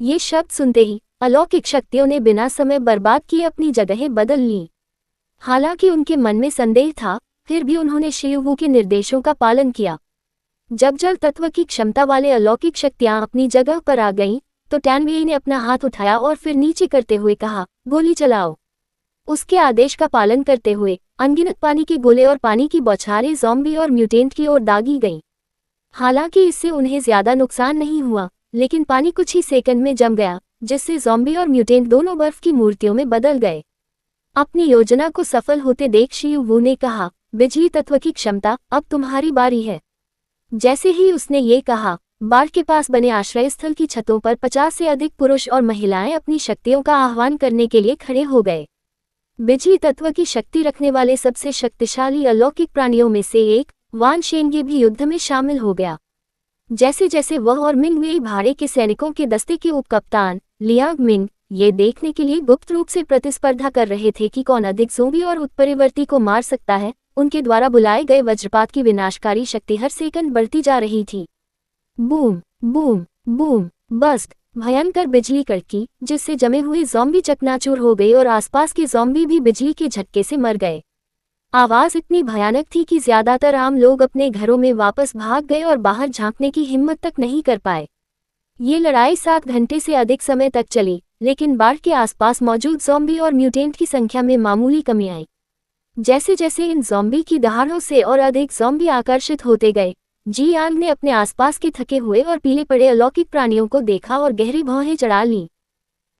ये शब्द सुनते ही अलौकिक शक्तियों ने बिना समय बर्बाद किए अपनी जगहें बदल लीं। हालांकि उनके मन में संदेह था, फिर भी उन्होंने शियू के निर्देशों का पालन किया। जब जल तत्व की क्षमता वाले अलौकिक शक्तियां अपनी जगह पर आ गईं, तो टैनवेई ने अपना हाथ उठाया और फिर नीचे करते हुए कहा, गोली चलाओ। उसके आदेश का पालन करते हुए अनगिनत पानी के गोले और पानी की बौछारें ज़ॉम्बी और म्यूटेंट की ओर दागी गईं। हालांकि इससे उन्हें ज्यादा नुकसान नहीं हुआ, लेकिन पानी कुछ ही सेकंड में जम गया, जिससे ज़ॉम्बी और म्यूटेंट दोनों बर्फ की मूर्तियों में बदल गए। अपनी योजना को सफल होते देख शियू ने कहा, बिजली तत्व की क्षमता, अब तुम्हारी बारी है। जैसे ही उसने ये कहा, बाढ़ के पास बने आश्रय स्थल की छतों पर 50 से अधिक पुरुष और महिलाएं अपनी शक्तियों का आह्वान करने के लिए खड़े हो गए। बिजली तत्व की शक्ति रखने वाले सबसे शक्तिशाली अलौकिक प्राणियों में से एक वान शेंगे भी युद्ध में शामिल हो गया। जैसे जैसे वह और मिंग वेई भाड़े के सैनिकों के दस्ते के उपकप्तान लियांग मिंग ये देखने के लिए गुप्त रूप से प्रतिस्पर्धा कर रहे थे कि कौन अधिक ज़ॉम्बी और उत्परिवर्ती को मार सकता है, उनके द्वारा बुलाए गए वज्रपात की विनाशकारी शक्ति हर सेकंड बढ़ती जा रही थी। Boom boom boom bust. भयंकर बिजली कड़की, जिससे जमे हुए ज़ॉम्बी चकनाचूर हो गए और आसपास के ज़ॉम्बी भी बिजली के झटके से मर गए। आवाज़ इतनी भयानक थी कि ज्यादातर आम लोग अपने घरों में वापस भाग गए और बाहर झांकने की हिम्मत तक नहीं कर पाए। ये लड़ाई 7 घंटे से अधिक समय तक चली, लेकिन बाढ़ के आसपास मौजूद ज़ॉम्बी और म्यूटेंट की संख्या में मामूली कमी आई। जैसे जैसे इन ज़ॉम्बी की दहाड़ों से और अधिक ज़ॉम्बी आकर्षित होते गए, जी यांग ने अपने आसपास के थके हुए और पीले पड़े अलौकिक प्राणियों को देखा और गहरी भौहें चढ़ा लीं।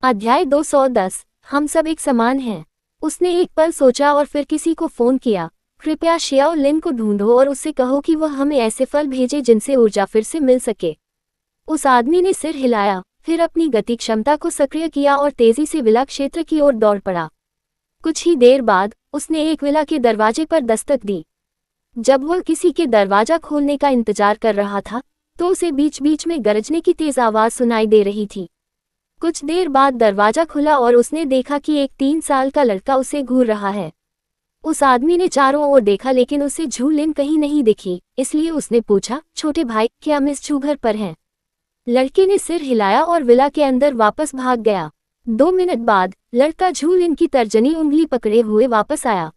अध्याय 210, हम सब एक समान हैं। उसने एक पल सोचा और फिर किसी को फोन किया। कृपया शियाओ लिन को ढूंढो और उससे कहो कि वह हमें ऐसे फल भेजे जिनसे ऊर्जा फिर से मिल सके। उस आदमी ने सिर हिलाया, फिर अपनी गति क्षमता को सक्रिय किया और तेजी से विला क्षेत्र की ओर दौड़ पड़ा। कुछ ही देर बाद उसने एक विला के दरवाजे पर दस्तक दी। जब वह किसी के दरवाजा खोलने का इंतजार कर रहा था तो उसे बीच बीच में गरजने की तेज आवाज सुनाई दे रही थी। कुछ देर बाद दरवाजा खुला और उसने देखा कि एक 3 साल का लड़का उसे घूर रहा है। उस आदमी ने चारों ओर देखा लेकिन उसे झू लिन कहीं नहीं दिखी, इसलिए उसने पूछा, छोटे भाई, क्या मिस झू घर पर हैं? लड़के ने सिर हिलाया और विला के अंदर वापस भाग गया। 2 मिनट बाद लड़का झू लिन की तर्जनी उंगली पकड़े हुए वापस आया।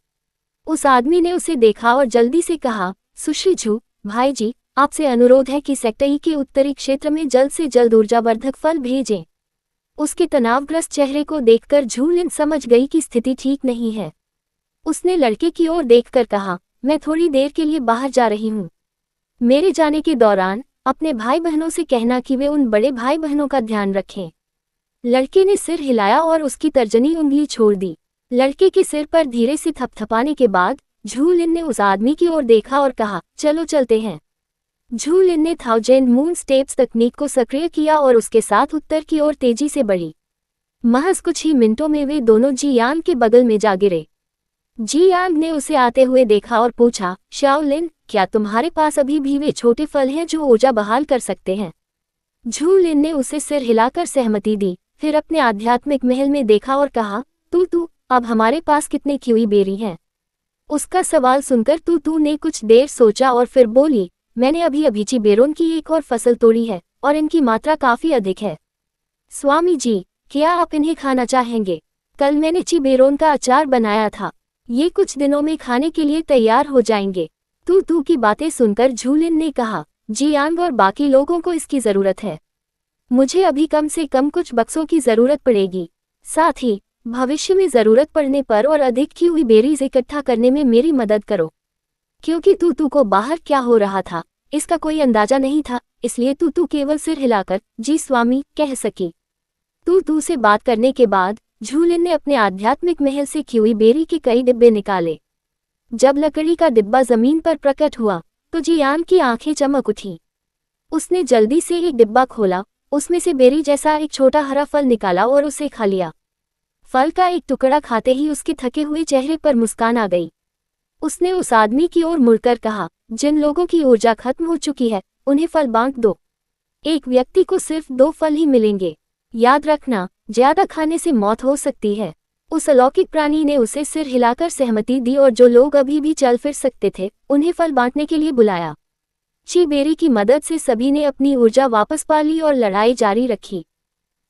उस आदमी ने उसे देखा और जल्दी से कहा, सुश्री झू, भाई जी, आपसे अनुरोध है कि सेक्टर ई के उत्तरी क्षेत्र में जल्द से जल्द ऊर्जावर्धक फल भेजें। उसके तनावग्रस्त चेहरे को देखकर झू लिन समझ गई कि स्थिति ठीक नहीं है। उसने लड़के की ओर देखकर कहा, मैं थोड़ी देर के लिए बाहर जा रही हूँ। मेरे जाने के दौरान अपने भाई बहनों से कहना कि वे उन बड़े भाई बहनों का ध्यान रखें। लड़के ने सिर हिलाया और उसकी तर्जनी उंगली छोड़ दी। लड़के के सिर पर धीरे से थपथपाने के बाद झू लिन ने उस आदमी की ओर देखा और कहा, चलो चलते हैं। झू लिन ने 1000 मून स्टेप्स तकनीक को सक्रिय किया और उसके साथ उत्तर की ओर तेजी से बढ़ी। महज कुछ ही मिनटों में वे दोनों जी यांग के बगल में जा गिरे। जी यांग ने उसे आते हुए देखा और पूछा, शाओ लिन, क्या तुम्हारे पास अभी भी वे छोटे फल हैं जो ऊर्जा बहाल कर सकते हैं? झू लिन ने उसे सिर हिलाकर सहमति दी, फिर अपने आध्यात्मिक महल में देखा और कहा, तू अब हमारे पास कितने कीवी बेरी हैं? उसका सवाल सुनकर तू ने कुछ देर सोचा और फिर बोली, मैंने अभी ची बेरोन की एक और फसल तोड़ी है और इनकी मात्रा काफी अधिक है। स्वामी जी, क्या आप इन्हें खाना चाहेंगे? कल मैंने ची बेरोन का अचार बनाया था, ये कुछ दिनों में खाने के लिए तैयार हो जाएंगे। तू की बातें सुनकर झू लिन ने कहा, जी यांग और बाकी लोगों को इसकी जरूरत है। मुझे अभी कम से कम कुछ बक्सों की जरूरत पड़ेगी। साथ ही भविष्य में जरूरत पड़ने पर और अधिक की हुई बेरीज इकट्ठा करने में मेरी मदद करो। क्योंकि तू को बाहर क्या हो रहा था इसका कोई अंदाजा नहीं था, इसलिए तू केवल सिर हिलाकर जी स्वामी कह सकी। तू से बात करने के बाद झू लिन ने अपने आध्यात्मिक महल से कीवी बेरी के कई डिब्बे निकाले। जब लकड़ी का डिब्बा जमीन पर प्रकट हुआ तो जी यान की आंखें चमक उठी। उसने जल्दी से एक डिब्बा खोला, उसमें से बेरी जैसा एक छोटा हरा फल निकाला और उसे खा लिया। फल का एक टुकड़ा खाते ही उसके थके हुए चेहरे पर मुस्कान आ गई। उसने उस आदमी की ओर मुड़कर कहा, जिन लोगों की ऊर्जा खत्म हो चुकी है उन्हें फल बांट दो। एक व्यक्ति को सिर्फ 2 फल ही मिलेंगे। याद रखना, ज्यादा खाने से मौत हो सकती है। उस अलौकिक प्राणी ने उसे सिर हिलाकर सहमति दी और जो लोग अभी भी चल फिर सकते थे उन्हें फल बांटने के लिए बुलाया। ची बेरी की मदद से सभी ने अपनी ऊर्जा वापस पा ली और लड़ाई जारी रखी।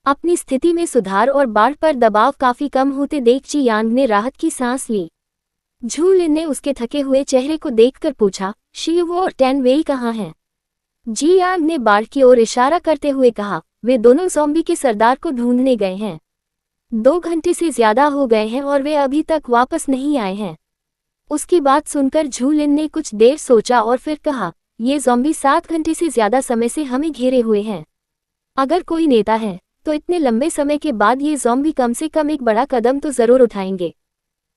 अपनी स्थिति में सुधार और बाढ़ पर दबाव काफी कम होते देख जी यांग ने राहत की सांस ली। झू लिन ने उसके थके हुए चेहरे को देखकर पूछा, शीवो और टैन वेई कहाँ हैं? जी यांग ने बाढ़ की ओर इशारा करते हुए कहा, वे दोनों ज़ॉम्बी के सरदार को ढूंढने गए हैं। 2 घंटे से ज्यादा हो गए हैं और वे अभी तक वापस नहीं आए हैं। उसकी बात सुनकर झू लिन ने कुछ देर सोचा और फिर कहा, ये ज़ॉम्बी 7 घंटे से ज्यादा समय से हमें घेरे हुए हैं। अगर कोई नेता है तो इतने लंबे समय के बाद ये ज़ॉम्बी कम से कम एक बड़ा कदम तो जरूर उठाएंगे।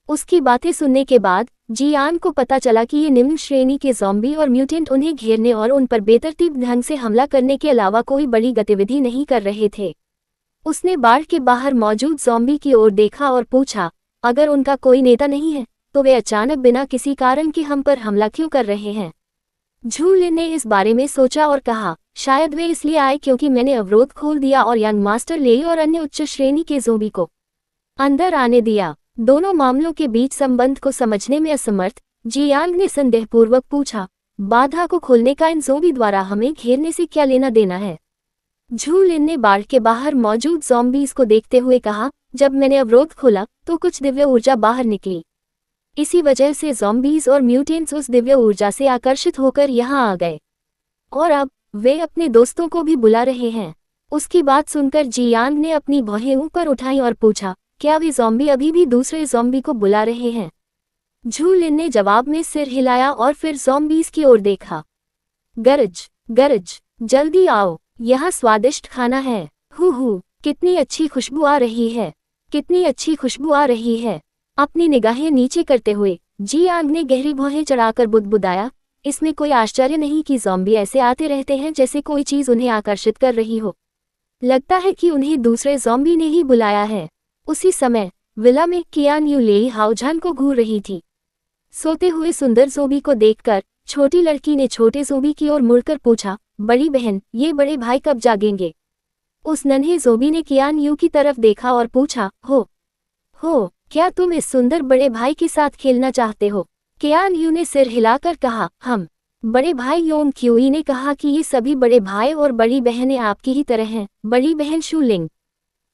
उसकी बातें सुनने के बाद जी यान को पता चला कि ये निम्न श्रेणी के ज़ॉम्बी और म्यूटेंट उन्हें घेरने और उन पर बेतरतीब ढंग से हमला करने के अलावा कोई बड़ी गतिविधि नहीं कर रहे थे। उसने बाढ़ के बाहर मौजूद ज़ॉम्बी की ओर देखा और पूछा, अगर उनका कोई नेता नहीं है तो वे अचानक बिना किसी कारण के हम पर हमला क्यों कर रहे हैं? झू लिन ने इस बारे में सोचा और कहा, शायद वे इसलिए आए क्योंकि मैंने अवरोध खोल दिया और यंग मास्टर ले और अन्य उच्च श्रेणी के ज़ॉम्बी को अंदर आने दिया। दोनों मामलों के बीच संबंध को समझने में असमर्थ जी यांग ने संदेहपूर्वक पूछा, बाधा को खोलने का इन ज़ॉम्बी द्वारा हमें घेरने से क्या लेना देना है? झू लिन ने बाढ़ के बाहर मौजूद ज़ॉम्बीज़ को देखते हुए कहा, जब मैंने अवरोध खोला तो कुछ दिव्य ऊर्जा बाहर निकली। इसी वजह से ज़ॉम्बीज़ और म्यूटेंट्स उस दिव्य ऊर्जा से आकर्षित होकर यहाँ आ गए और अब वे अपने दोस्तों को भी बुला रहे हैं। उसकी बात सुनकर जी यांग ने अपनी भौहें ऊपर उठाई और पूछा, क्या वे ज़ॉम्बी अभी भी दूसरे ज़ॉम्बी को बुला रहे हैं? झू लिन ने जवाब में सिर हिलाया और फिर ज़ॉम्बीज़ की ओर देखा। गरज गरज, जल्दी आओ, यहाँ स्वादिष्ट खाना है। हु, कितनी अच्छी खुशबू आ रही है, कितनी अच्छी खुशबू आ रही है। अपनी निगाहें नीचे करते हुए जियांग ने गहरी भौहें चढ़ाकर बुदबुदाया, इसमें कोई आश्चर्य नहीं कि ज़ॉम्बी ऐसे आते रहते हैं जैसे कोई चीज़ उन्हें आकर्षित कर रही हो। लगता है कि उन्हें दूसरे ज़ॉम्बी ने ही बुलाया है। उसी समय विला में कियान यू लेई हाओजान को घूर रही थी। सोते हुए सुंदर ज़ॉम्बी को देखकर छोटी लड़की ने छोटे ज़ॉम्बी की ओर मुड़कर पूछा, बड़ी बहन, ये बड़े भाई कब जागेंगे? उस नन्हे ज़ॉम्बी ने कियान यू की तरफ देखा और पूछा, हो, क्या तुम इस सुंदर बड़े भाई के साथ खेलना चाहते हो? कियान यू ने सिर हिलाकर कहा, हम। बड़े भाई योंग क्यूई ने कहा कि ये सभी बड़े भाई और बड़ी बहनें आपकी ही तरह हैं, बड़ी बहन शूलिंग।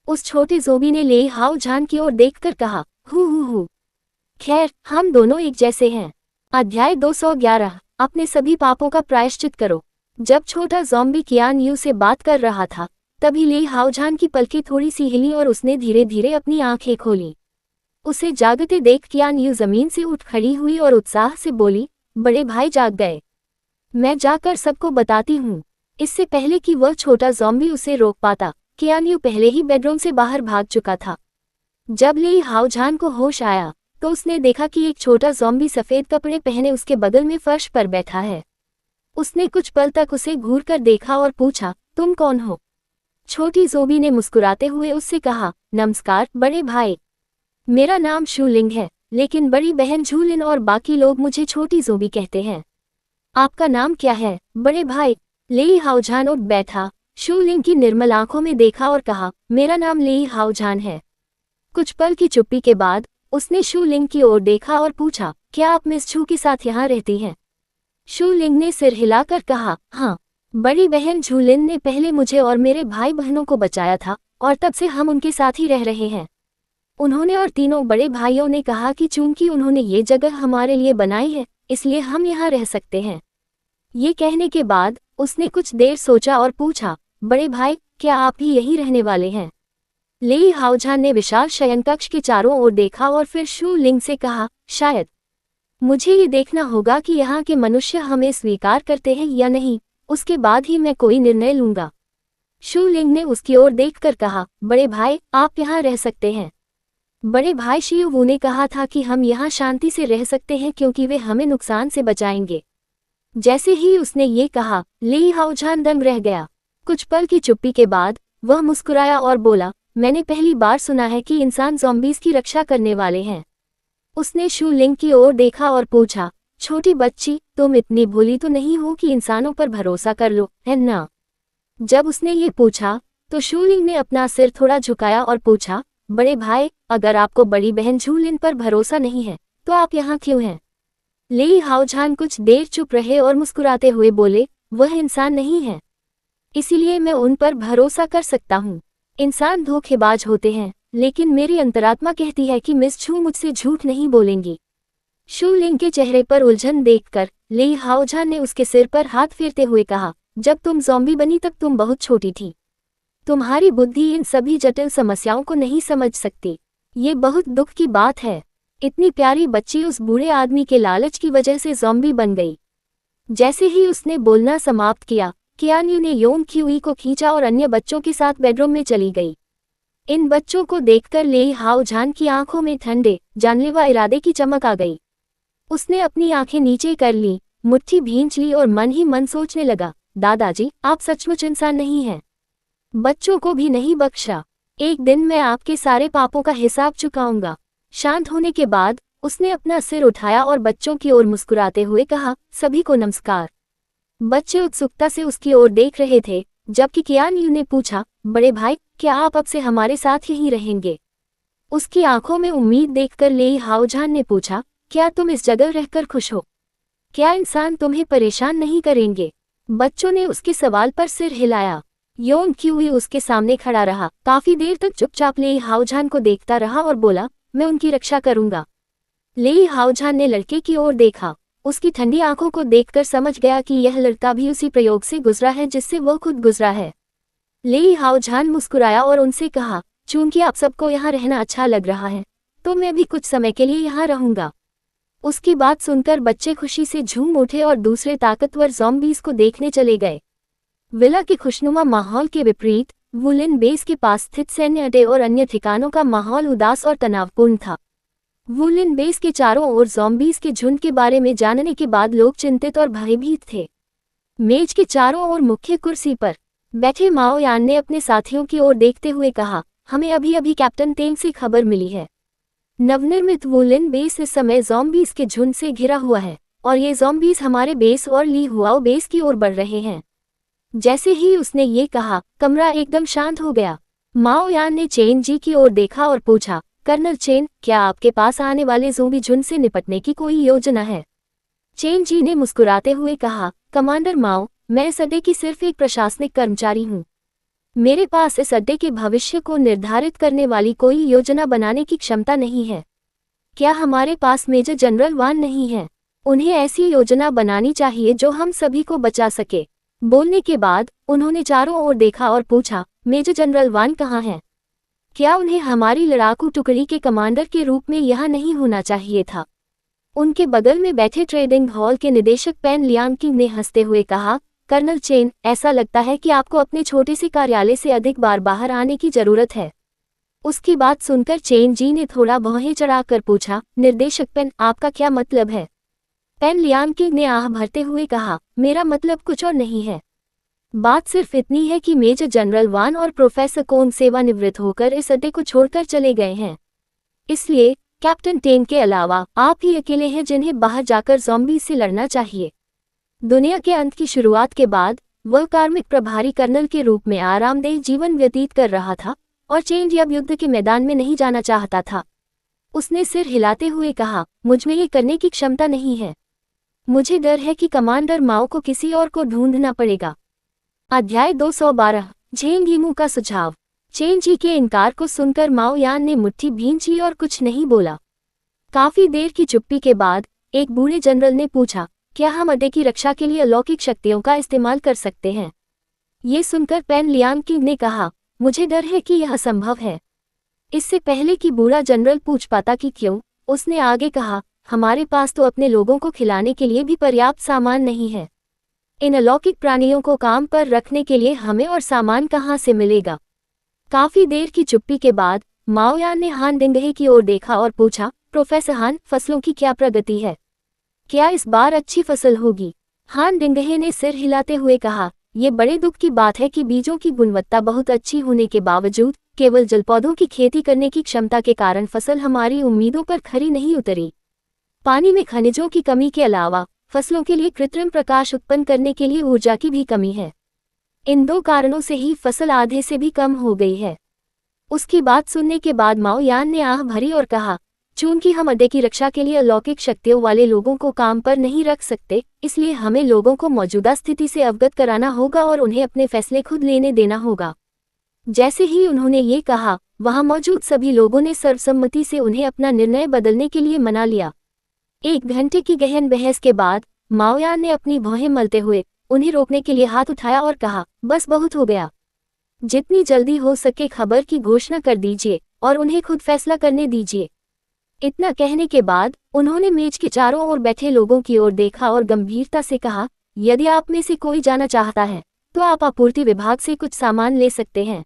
उस छोटे ज़ॉम्बी ने लेई हाओजान की ओर देखकर कहा, हु। खैर, हम दोनों एक जैसे हैं। अध्याय 211। अपने सभी पापों का प्रायश्चित करो। जब छोटा ज़ॉम्बी कियान यू से बात कर रहा था, तभी लेई हाओजान की पलकें थोड़ी सी हिली और उसने धीरे धीरे अपनी आंखें खोली। उसे जागते देख कियान यू जमीन से उठ खड़ी हुई और उत्साह से बोली, बड़े भाई जाग गए। मैं जाकर सबको बताती हूँ। इससे पहले कि वह छोटा ज़ॉम्बी उसे रोक पाता, कियान यू पहले ही बेडरूम से बाहर भाग चुका था। जब लेई हाओजान को होश आया तो उसने देखा कि एक छोटा ज़ॉम्बी सफ़ेद कपड़े पहने उसके बगल में फर्श पर बैठा है। उसने कुछ पल तक उसे घूरकर देखा और पूछा, तुम कौन हो? छोटी ज़ॉम्बी ने मुस्कुराते हुए उससे कहा, नमस्कार बड़े भाई, मेरा नाम शूलिंग है, लेकिन बड़ी बहन झूलिन और बाकी लोग मुझे छोटी ज़ॉम्बी कहते हैं। आपका नाम क्या है बड़े भाई? लेई हाओजान उठ बैठा, शूलिंग की निर्मल आंखों में देखा और कहा, मेरा नाम लेई हाओजान है। कुछ पल की चुप्पी के बाद उसने शूलिंग की ओर देखा और पूछा, क्या आप मिस छू के साथ यहाँ रहती हैं? शूलिंग ने सिर हिलाकर कहा, हाँ। बड़ी बहन झूलिन ने पहले मुझे और मेरे भाई बहनों को बचाया था और तब से हम उनके साथ ही रह रहे हैं। उन्होंने और तीनों बड़े भाइयों ने कहा कि चूंकि उन्होंने ये जगह हमारे लिए बनाई है, इसलिए हम यहाँ रह सकते हैं। ये कहने के बाद उसने कुछ देर सोचा और पूछा, बड़े भाई, क्या आप भी यही रहने वाले हैं? लेई हाओजान ने विशाल शयनकक्ष के चारों ओर देखा और फिर शूलिंग से कहा, शायद। मुझे ये देखना होगा कि यहाँ के मनुष्य हमें स्वीकार करते हैं या नहीं, उसके बाद ही मैं कोई निर्णय लूंगा। शूलिंग ने उसकी ओर देखकर कहा, बड़े भाई, आप यहाँ रह सकते हैं। बड़े भाई शियुवू ने कहा था कि हम यहाँ शांति से रह सकते हैं क्योंकि वे हमें नुकसान से बचाएंगे। जैसे ही उसने ये कहा, लेई हाओजान दंग रह गया। कुछ पल की चुप्पी के बाद वह मुस्कुराया और बोला, मैंने पहली बार सुना है कि इंसान ज़ॉम्बीज़ की रक्षा करने वाले हैं। उसने शूलिंग की ओर देखा और पूछा, छोटी बच्ची, तुम इतनी भोली तो नहीं हो कि इंसानों पर भरोसा कर लो, है ना? जब उसने ये पूछा तो शूलिंग ने अपना सिर थोड़ा झुकाया और पूछा, बड़े भाई, अगर आपको बड़ी बहन झूलिन पर भरोसा नहीं है तो आप यहाँ क्यों हैं? लेई हाओजान कुछ देर चुप रहे और मुस्कुराते हुए बोले, वह इंसान नहीं है, इसीलिए मैं उन पर भरोसा कर सकता हूँ। इंसान धोखेबाज होते हैं, लेकिन मेरी अंतरात्मा कहती है कि मिस छू मुझसे झूठ नहीं बोलेंगी। शूलिंग के चेहरे पर उलझन देखकर लेई हाओजान ने उसके सिर पर हाथ फेरते हुए कहा, जब तुम ज़ॉम्बी बनी तब तुम बहुत छोटी थी। तुम्हारी बुद्धि इन सभी जटिल समस्याओं को नहीं समझ सकती। ये बहुत दुख की बात है। इतनी प्यारी बच्ची उस बूढ़े आदमी के लालच की वजह से ज़ॉम्बी बन गई। जैसे ही उसने बोलना समाप्त किया, कियान यू ने योंग क्यूई को खींचा और अन्य बच्चों के साथ बेडरूम में चली गई। इन बच्चों को देखकर लेई हाओजान की आंखों में ठंडे, जानलेवा इरादे की चमक आ गई। उसने अपनी आंखें नीचे कर ली, मुट्ठी भींच ली और मन ही मन सोचने लगा, दादाजी, आप सचमुच इंसान नहीं हैं। बच्चों को भी नहीं बख्शा। एक दिन मैं आपके सारे पापों का हिसाब चुकाऊंगा। शांत होने के बाद उसने अपना सिर उठाया और बच्चों की ओर मुस्कुराते हुए कहा, सभी को नमस्कार। बच्चे उत्सुकता से उसकी ओर देख रहे थे, जबकि कियान यू ने पूछा, बड़े भाई, क्या आप अब से हमारे साथ यहीं रहेंगे? उसकी आंखों में उम्मीद देखकर लेई हाओजान ने पूछा, क्या तुम इस जगह रहकर खुश हो? क्या इंसान तुम्हें परेशान नहीं करेंगे? बच्चों ने उसके सवाल पर सिर हिलाया। योंग क्यूई उसके सामने खड़ा रहा, काफी देर तक चुपचाप लेई हाओजान को देखता रहा और बोला, मैं उनकी रक्षा करूंगा। लेई हाओजान ने लड़के की ओर देखा। उसकी ठंडी आंखों को देखकर समझ गया कि यह लड़का भी उसी प्रयोग से गुजरा है जिससे वह खुद गुजरा है। लेई हाओजान मुस्कुराया और उनसे कहा, चूंकि आप सबको यहाँ रहना अच्छा लग रहा है, तो मैं भी कुछ समय के लिए यहाँ रहूंगा। उसकी बात सुनकर बच्चे खुशी से झूम उठे और दूसरे ताकतवर ज़ॉम्बीज़ को देखने चले गए। विला के खुशनुमा माहौल के विपरीत वुलिन बेस के पास स्थित सैन्य अड्डे और अन्य ठिकानों का माहौल उदास और तनावपूर्ण था। वुलन बेस के चारों ओर ज़ॉम्बीज़ के झुंड के बारे में जानने के बाद लोग चिंतित और भयभीत थे। मेज के चारों ओर मुख्य कुर्सी पर बैठे माओ यान ने अपने साथियों की ओर देखते हुए कहा, हमें अभी अभी कैप्टन तेंग से खबर मिली है। नवनिर्मित वुलन बेस इस समय ज़ॉम्बीज़ के झुंड से घिरा हुआ है और ये ज़ॉम्बीज़ हमारे बेस और ली हुआओ बेस की ओर बढ़ रहे हैं। जैसे ही उसने ये कहा, कमरा एकदम शांत हो गया। माओ यान ने चेन जी की ओर देखा और पूछा, कर्नल चेन, क्या आपके पास आने वाले ज़ोंबी झुंड से निपटने की कोई योजना है? चेन जी ने मुस्कुराते हुए कहा, कमांडर माओ, मैं इस अड्डे की सिर्फ एक प्रशासनिक कर्मचारी हूँ। मेरे पास इस अड्डे के भविष्य को निर्धारित करने वाली कोई योजना बनाने की क्षमता नहीं है। क्या हमारे पास मेजर जनरल वान नहीं है? उन्हें ऐसी योजना बनानी चाहिए जो हम सभी को बचा सके। बोलने के बाद उन्होंने चारों ओर देखा और पूछा, मेजर जनरल वान कहाँ हैं? क्या उन्हें हमारी लड़ाकू टुकड़ी के कमांडर के रूप में यहाँ नहीं होना चाहिए था? उनके बगल में बैठे ट्रेडिंग हॉल के निदेशक पेन लियांकिंग ने हंसते हुए कहा, कर्नल चेन, ऐसा लगता है कि आपको अपने छोटे से कार्यालय से अधिक बार बाहर आने की जरूरत है। उसकी बात सुनकर चेन जी ने थोड़ा भौहें चढ़ाकर पूछा, निर्देशक पेन, आपका क्या मतलब है? पेन लियांकिंग ने आह भरते हुए कहा, मेरा मतलब कुछ और नहीं है। बात सिर्फ इतनी है कि मेजर जनरल वान और प्रोफेसर कोंग सेवानिवृत्त होकर इस अड्डे को छोड़कर चले गए हैं। इसलिए कैप्टन टेन के अलावा आप ही अकेले हैं जिन्हें बाहर जाकर ज़ॉम्बी से लड़ना चाहिए। दुनिया के अंत की शुरुआत के बाद वह कार्मिक प्रभारी कर्नल के रूप में आरामदेह जीवन व्यतीत कर रहा था और चेन जी अब युद्ध के मैदान में नहीं जाना चाहता था। उसने सिर हिलाते हुए कहा, मुझ में ये करने की क्षमता नहीं है। मुझे डर है कि कमांडर माओ को किसी और को ढूंढना पड़ेगा। अध्याय 212, झेंग यिमू का सुझाव। चेन जी के इनकार को सुनकर माओ यान ने मुट्ठी भींची और कुछ नहीं बोला। काफी देर की चुप्पी के बाद एक बूढ़े जनरल ने पूछा, क्या हम अड्डे की रक्षा के लिए अलौकिक शक्तियों का इस्तेमाल कर सकते हैं? ये सुनकर पेन लियांकिंग ने कहा, मुझे डर है कि यह असंभव है। इससे पहले कि बूढ़ा जनरल पूछ पाता कि क्यों, उसने आगे कहा, हमारे पास तो अपने लोगों को खिलाने के लिए भी पर्याप्त सामान नहीं है। इन अलौकिक प्राणियों को काम पर रखने के लिए हमें और सामान कहाँ से मिलेगा? काफी देर की चुप्पी के बाद माओ यान ने हान डिंगहे की ओर देखा और पूछा, प्रोफेसर हान, फसलों की क्या प्रगति है? क्या इस बार अच्छी फसल होगी? हान डिंगहे ने सिर हिलाते हुए कहा, ये बड़े दुख की बात है कि बीजों की गुणवत्ता बहुत अच्छी होने के बावजूद केवल जलपौधों की खेती करने की क्षमता के कारण फसल हमारी उम्मीदों पर खरी नहीं उतरी। पानी में खनिजों की कमी के अलावा फसलों के लिए कृत्रिम प्रकाश उत्पन्न करने के लिए ऊर्जा की भी कमी है। इन दो कारणों से ही फसल आधे से भी कम हो गई है। उसकी बात सुनने के बाद माओ यान ने आह भरी और कहा, चूंकि हम अड्डे की रक्षा के लिए अलौकिक शक्तियों वाले लोगों को काम पर नहीं रख सकते, इसलिए हमें लोगों को मौजूदा स्थिति से अवगत कराना होगा और उन्हें अपने फैसले खुद लेने देना होगा। जैसे ही उन्होंने ये कहा, वहां मौजूद सभी लोगों ने सर्वसम्मति से उन्हें अपना निर्णय बदलने के लिए मना लिया। 1 घंटे की गहन बहस के बाद माओ यान ने अपनी भौहें मलते हुए उन्हें रोकने के लिए हाथ उठाया और कहा, बस बहुत हो गया। जितनी जल्दी हो सके खबर की घोषणा कर दीजिए और उन्हें खुद फैसला करने दीजिए। इतना कहने के बाद उन्होंने मेज के चारों ओर बैठे लोगों की ओर देखा और गंभीरता से कहा, यदि आप में से कोई जाना चाहता है तो आप आपूर्ति विभाग से कुछ सामान ले सकते हैं।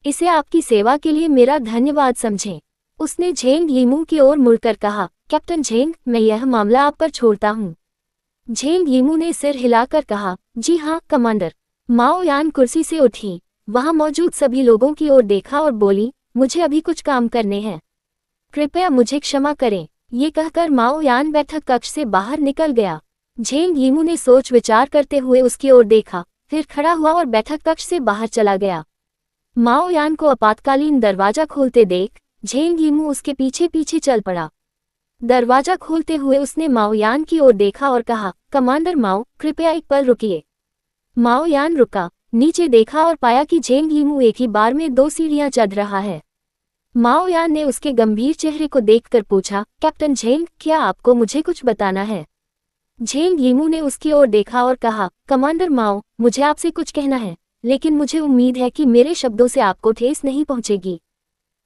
इसे आपकी सेवा के लिए मेरा धन्यवाद समझें। उसने झेंग यिमू की ओर मुड़कर कहा, कैप्टन झेंग, मैं यह मामला आप पर छोड़ता हूँ। झेंग यिमू ने सिर हिलाकर कहा, जी हाँ कमांडर। माओ यान कुर्सी से उठी, वहां मौजूद सभी लोगों की ओर देखा और बोली, मुझे अभी कुछ काम करने हैं, कृपया मुझे क्षमा करें। ये कहकर माओ यान बैठक कक्ष से बाहर निकल गया। झेंग यिमू ने सोच विचार करते हुए उसकी ओर देखा, फिर खड़ा हुआ और बैठक कक्ष से बाहर चला गया। माओ यान को आपातकालीन दरवाजा खोलते देख झेंग यिमू उसके पीछे पीछे चल पड़ा। दरवाजा खोलते हुए उसने माओ यान की ओर देखा और कहा, कमांडर माओ, कृपया एक पल रुकिए। माओ यान रुका, नीचे देखा और पाया कि झेंग यिमू एक ही बार में 2 सीढ़ियां चढ़ रहा है। माओ यान ने उसके गंभीर चेहरे को देखकर पूछा, कैप्टन झेंग, क्या आपको मुझे कुछ बताना है? झेंग यिमू ने उसकी ओर देखा और कहा, कमांडर माओ, मुझे आपसे कुछ कहना है, लेकिन मुझे उम्मीद है कि मेरे शब्दों से आपको ठेस नहीं पहुंचेगी।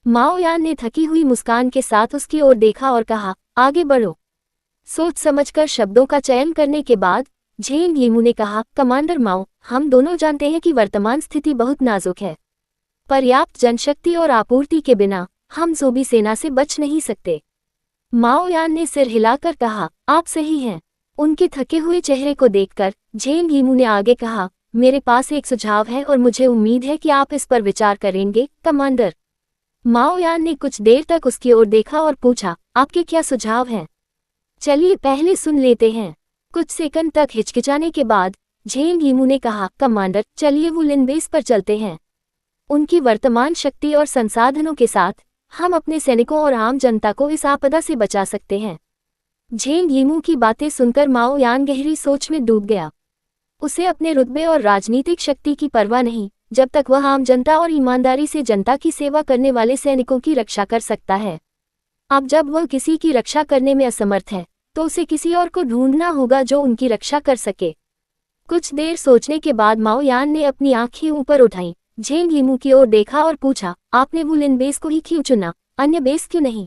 माओ यान ने थकी हुई मुस्कान के साथ उसकी ओर देखा और कहा, आगे बढ़ो। सोच समझकर शब्दों का चयन करने के बाद झेंग यिमू ने कहा, कमांडर माओ, हम दोनों जानते हैं कि वर्तमान स्थिति बहुत नाजुक है। पर्याप्त जनशक्ति और आपूर्ति के बिना हम ज़ोंबी सेना से बच नहीं सकते। माओ यान ने सिर हिलाकर कहा, आप सही हैं। उनके थके हुए चेहरे को देखकर झेंग यीमू ने आगे कहा, मेरे पास एक सुझाव है और मुझे उम्मीद है कि आप इस पर विचार करेंगे, कमांडर। माओ यान ने कुछ देर तक उसकी ओर देखा और पूछा, आपके क्या सुझाव हैं? चलिए पहले सुन लेते हैं। कुछ सेकंड तक हिचकिचाने के बाद झेंग यीमू ने कहा, कमांडर, चलिए वुलेन बेस पर चलते हैं। उनकी वर्तमान शक्ति और संसाधनों के साथ हम अपने सैनिकों और आम जनता को इस आपदा से बचा सकते हैं। झेंग यीमू की बातें सुनकर माओ यान गहरी सोच में डूब गया। उसे अपने रुतबे और राजनीतिक शक्ति की परवाह नहीं, जब तक वह आम जनता और ईमानदारी से जनता की सेवा करने वाले सैनिकों की रक्षा कर सकता है। अब जब वह किसी की रक्षा करने में असमर्थ है, तो उसे किसी और को ढूंढना होगा जो उनकी रक्षा कर सके। कुछ देर सोचने के बाद माओ यान ने अपनी आंखें ऊपर उठाईं, झेंग यीमू की ओर देखा और पूछा, आपने वुलेन बेस को ही क्यों चुना, अन्य बेस क्यों नहीं?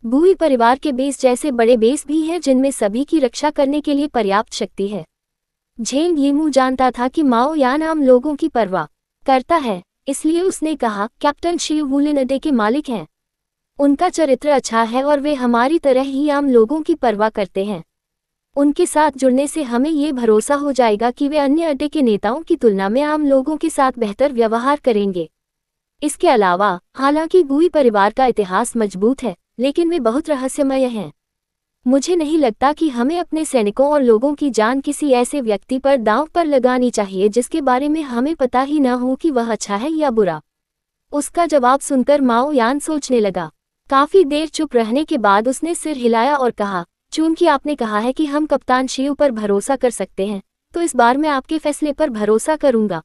बुई परिवार के बेस जैसे बड़े बेस भी हैं जिनमें सभी की रक्षा करने के लिए पर्याप्त शक्ति है। झेंग यीमू जानता था कि माओ यान आम लोगों की परवाह करता है, इसलिए उसने कहा, कैप्टन शिव वुलेन अड्डे के मालिक हैं। उनका चरित्र अच्छा है और वे हमारी तरह ही आम लोगों की परवाह करते हैं। उनके साथ जुड़ने से हमें ये भरोसा हो जाएगा कि वे अन्य अड्डे के नेताओं की तुलना में आम लोगों के साथ बेहतर व्यवहार करेंगे। इसके अलावा, हालांकि गुई परिवार का इतिहास मजबूत है, लेकिन वे बहुत रहस्यमय हैं। मुझे नहीं लगता कि हमें अपने सैनिकों और लोगों की जान किसी ऐसे व्यक्ति पर दांव पर लगानी चाहिए जिसके बारे में हमें पता ही न हो कि वह अच्छा है या बुरा। उसका जवाब सुनकर माओ यान सोचने लगा। काफी देर चुप रहने के बाद उसने सिर हिलाया और कहा, चूंकि आपने कहा है कि हम कप्तान शिव पर भरोसा कर सकते हैं, तो इस बार मैं आपके फैसले पर भरोसा करूंगा।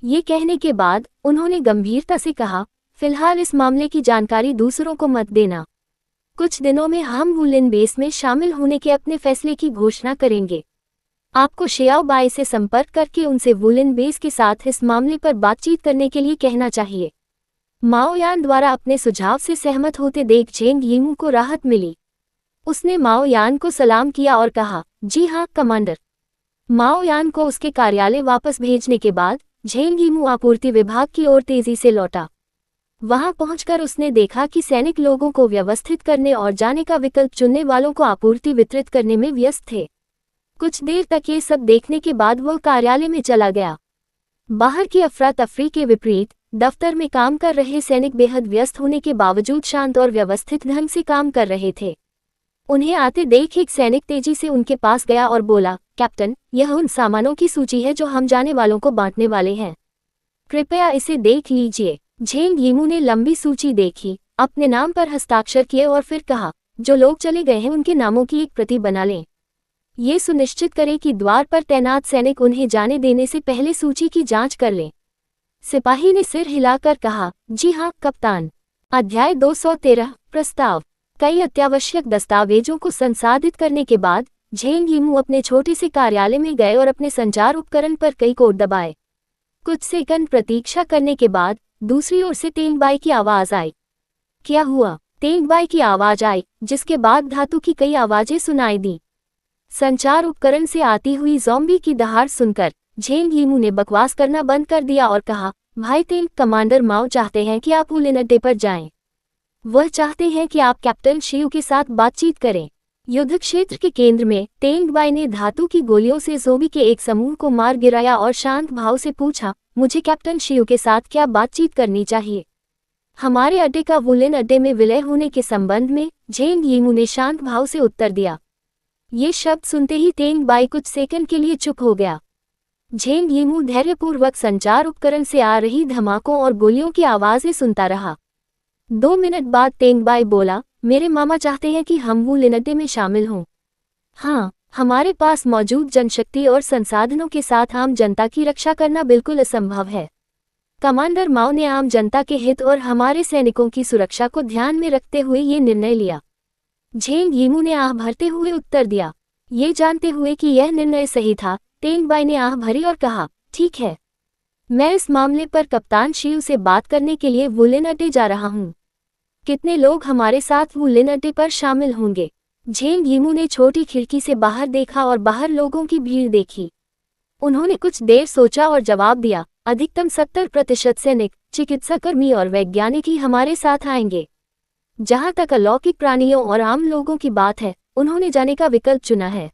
ये कहने के बाद उन्होंने गंभीरता से कहा, फिलहाल इस मामले की जानकारी दूसरों को मत देना। कुछ दिनों में हम वुलेन बेस में शामिल होने के अपने फैसले की घोषणा करेंगे। आपको शियाओ बाई से संपर्क करके उनसे वुलेन बेस के साथ इस मामले पर बातचीत करने के लिए कहना चाहिए। माओ यान द्वारा अपने सुझाव से सहमत होते देख झेंग यीमू को राहत मिली। उसने माओ यान को सलाम किया और कहा, जी हाँ कमांडर। माओ यान को उसके कार्यालय वापस भेजने के बाद झेंग यीमू आपूर्ति विभाग की ओर तेजी से लौटा। वहां पहुंचकर उसने देखा कि सैनिक लोगों को व्यवस्थित करने और जाने का विकल्प चुनने वालों को आपूर्ति वितरित करने में व्यस्त थे। कुछ देर तक ये सब देखने के बाद वह कार्यालय में चला गया। बाहर की अफरा तफरी के विपरीत दफ्तर में काम कर रहे सैनिक बेहद व्यस्त होने के बावजूद शांत और व्यवस्थित ढंग से काम कर रहे थे। उन्हें आते देख एक सैनिक तेजी से उनके पास गया और बोला, कैप्टन, यह उन सामानों की सूची है जो हम जाने वालों को बांटने वाले हैं। कृपया इसे देख लीजिए। झेंग यीमू ने लंबी सूची देखी, अपने नाम पर हस्ताक्षर किए और फिर कहा, जो लोग चले गए हैं उनके नामों की एक प्रति बना लें। ये सुनिश्चित करें कि द्वार पर तैनात सैनिक उन्हें जाने देने से पहले सूची की जांच कर लें। सिपाही ने सिर हिलाकर कहा, जी हाँ कप्तान। अध्याय 213 प्रस्ताव। कई अत्यावश्यक दस्तावेजों को संसाधित करने के बाद झेंग यीमू अपने छोटे से कार्यालय में गए और अपने संचार उपकरण पर कई कोड दबाए। कुछ सेकंड प्रतीक्षा करने के बाद दूसरी ओर से तेंग बाई की आवाज आई। क्या हुआ? तेंग बाई की आवाज आई, जिसके बाद धातु की कई आवाजें सुनाई दी। संचार उपकरण से आती हुई ज़ॉम्बी की दहाड़ सुनकर झेंग यीमू ने बकवास करना बंद कर दिया और कहा, भाई तेंग, कमांडर माओ चाहते हैं कि आप वुलेन अड्डे पर जाएं। वह चाहते हैं कि आप कैप्टन शिव के साथ बातचीत करें। युद्ध क्षेत्र के केंद्र में तेंग बाई ने धातु की गोलियों से ज़ॉम्बी के एक समूह को मार गिराया और शांत भाव से पूछा, मुझे कैप्टन शिव के साथ क्या बातचीत करनी चाहिए? हमारे अड्डे का वुलेन अड्डे में विलय होने के संबंध में, झेंग यीमू ने शांत भाव से उत्तर दिया। ये शब्द सुनते ही तेंग बाई कुछ सेकंड के लिए चुप हो गया। झेंग यीमू धैर्यपूर्वक संचार उपकरण से आ रही धमाकों और गोलियों की आवाजें सुनता रहा। 2 मिनट बाद तेंग बाई बोला, मेरे मामा चाहते हैं कि हम वुलेन अड्डे में शामिल हों। हाँ, हमारे पास मौजूद जनशक्ति और संसाधनों के साथ आम जनता की रक्षा करना बिल्कुल असंभव है। कमांडर माओ ने आम जनता के हित और हमारे सैनिकों की सुरक्षा को ध्यान में रखते हुए ये निर्णय लिया। झेंग यीमू ने आह भरते हुए उत्तर दिया। ये जानते हुए कि यह निर्णय सही था, तेंग बाई ने आह भरी और कहा, ठीक है, मैं इस मामले पर कप्तान शिव से बात करने के लिए वुलेन अड्डे जा रहा हूँ। कितने लोग हमारे साथ वुलेन अड्डे पर शामिल होंगे? झेंग यीमू ने छोटी खिड़की से बाहर देखा और बाहर लोगों की भीड़ देखी। उन्होंने कुछ देर सोचा और जवाब दिया, अधिकतम 70% सैनिक, चिकित्साकर्मी और वैज्ञानिक ही हमारे साथ आएंगे। जहां तक अलौकिक प्राणियों और आम लोगों की बात है, उन्होंने जाने का विकल्प चुना है।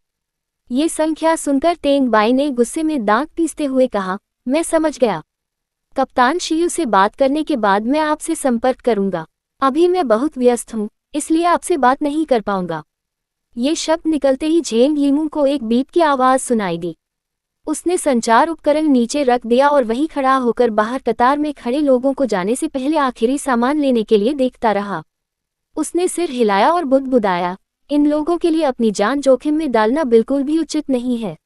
ये संख्या सुनकर तेंग बाई ने गुस्से में दांत पीसते हुए कहा, मैं समझ गया। कप्तान शियू से बात करने के बाद मैं आपसे संपर्क करूंगा। अभी मैं बहुत व्यस्त हूँ, इसलिए आपसे बात नहीं कर पाऊंगा। ये शब्द निकलते ही झेंग यीमू को एक बीप की आवाज सुनाई दी। उसने संचार उपकरण नीचे रख दिया और वहीं खड़ा होकर बाहर कतार में खड़े लोगों को जाने से पहले आखिरी सामान लेने के लिए देखता रहा। उसने सिर हिलाया और बुदबुदाया, इन लोगों के लिए अपनी जान जोखिम में डालना बिल्कुल भी उचित नहीं है।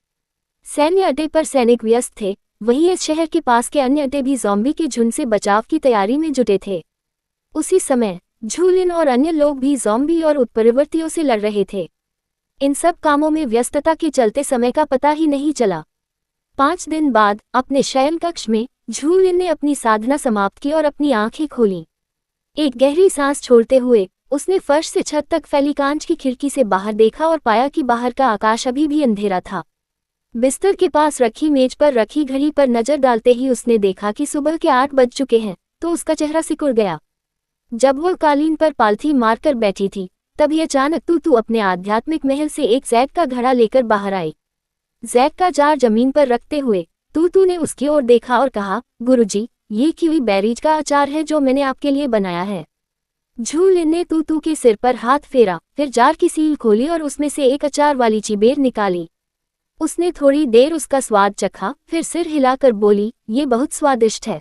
सैन्य अड्डे पर सैनिक व्यस्त थे, वहीं इस शहर के पास के अन्य अड्डे भी ज़ॉम्बी के झुंड से बचाव की तैयारी में जुटे थे। उसी समय झूलिन और अन्य लोग भी ज़ॉम्बी और उत्परिवर्तियों से लड़ रहे थे। इन सब कामों में व्यस्तता के चलते समय का पता ही नहीं चला। 5 दिन बाद अपने शयन कक्ष में झूलिन ने अपनी साधना समाप्त की और अपनी आंखें खोलीं। एक गहरी सांस छोड़ते हुए उसने फर्श से छत तक फैली कांच की खिड़की से बाहर देखा और पाया कि बाहर का आकाश अभी भी अंधेरा था। बिस्तर के पास रखी मेज पर रखी घड़ी पर नजर डालते ही उसने देखा कि सुबह के 8 बज चुके हैं, तो उसका चेहरा सिकुड़ गया। जब वह कालीन पर पालथी मारकर बैठी थी, तभी अचानक तू अपने आध्यात्मिक महल से एक जैद का घड़ा लेकर बाहर आई। जैद का जार जमीन पर रखते हुए तू ने उसकी ओर देखा और कहा, गुरुजी, ये कीवी बेरीज का अचार है जो मैंने आपके लिए बनाया है। झूलिन ने तू के सिर पर हाथ फेरा, फिर जार की सील खोली और उसमें से एक अचार वाली चिबेर निकाली। उसने थोड़ी देर उसका स्वाद चखा, फिर सिर हिलाकर बोली, ये बहुत स्वादिष्ट है।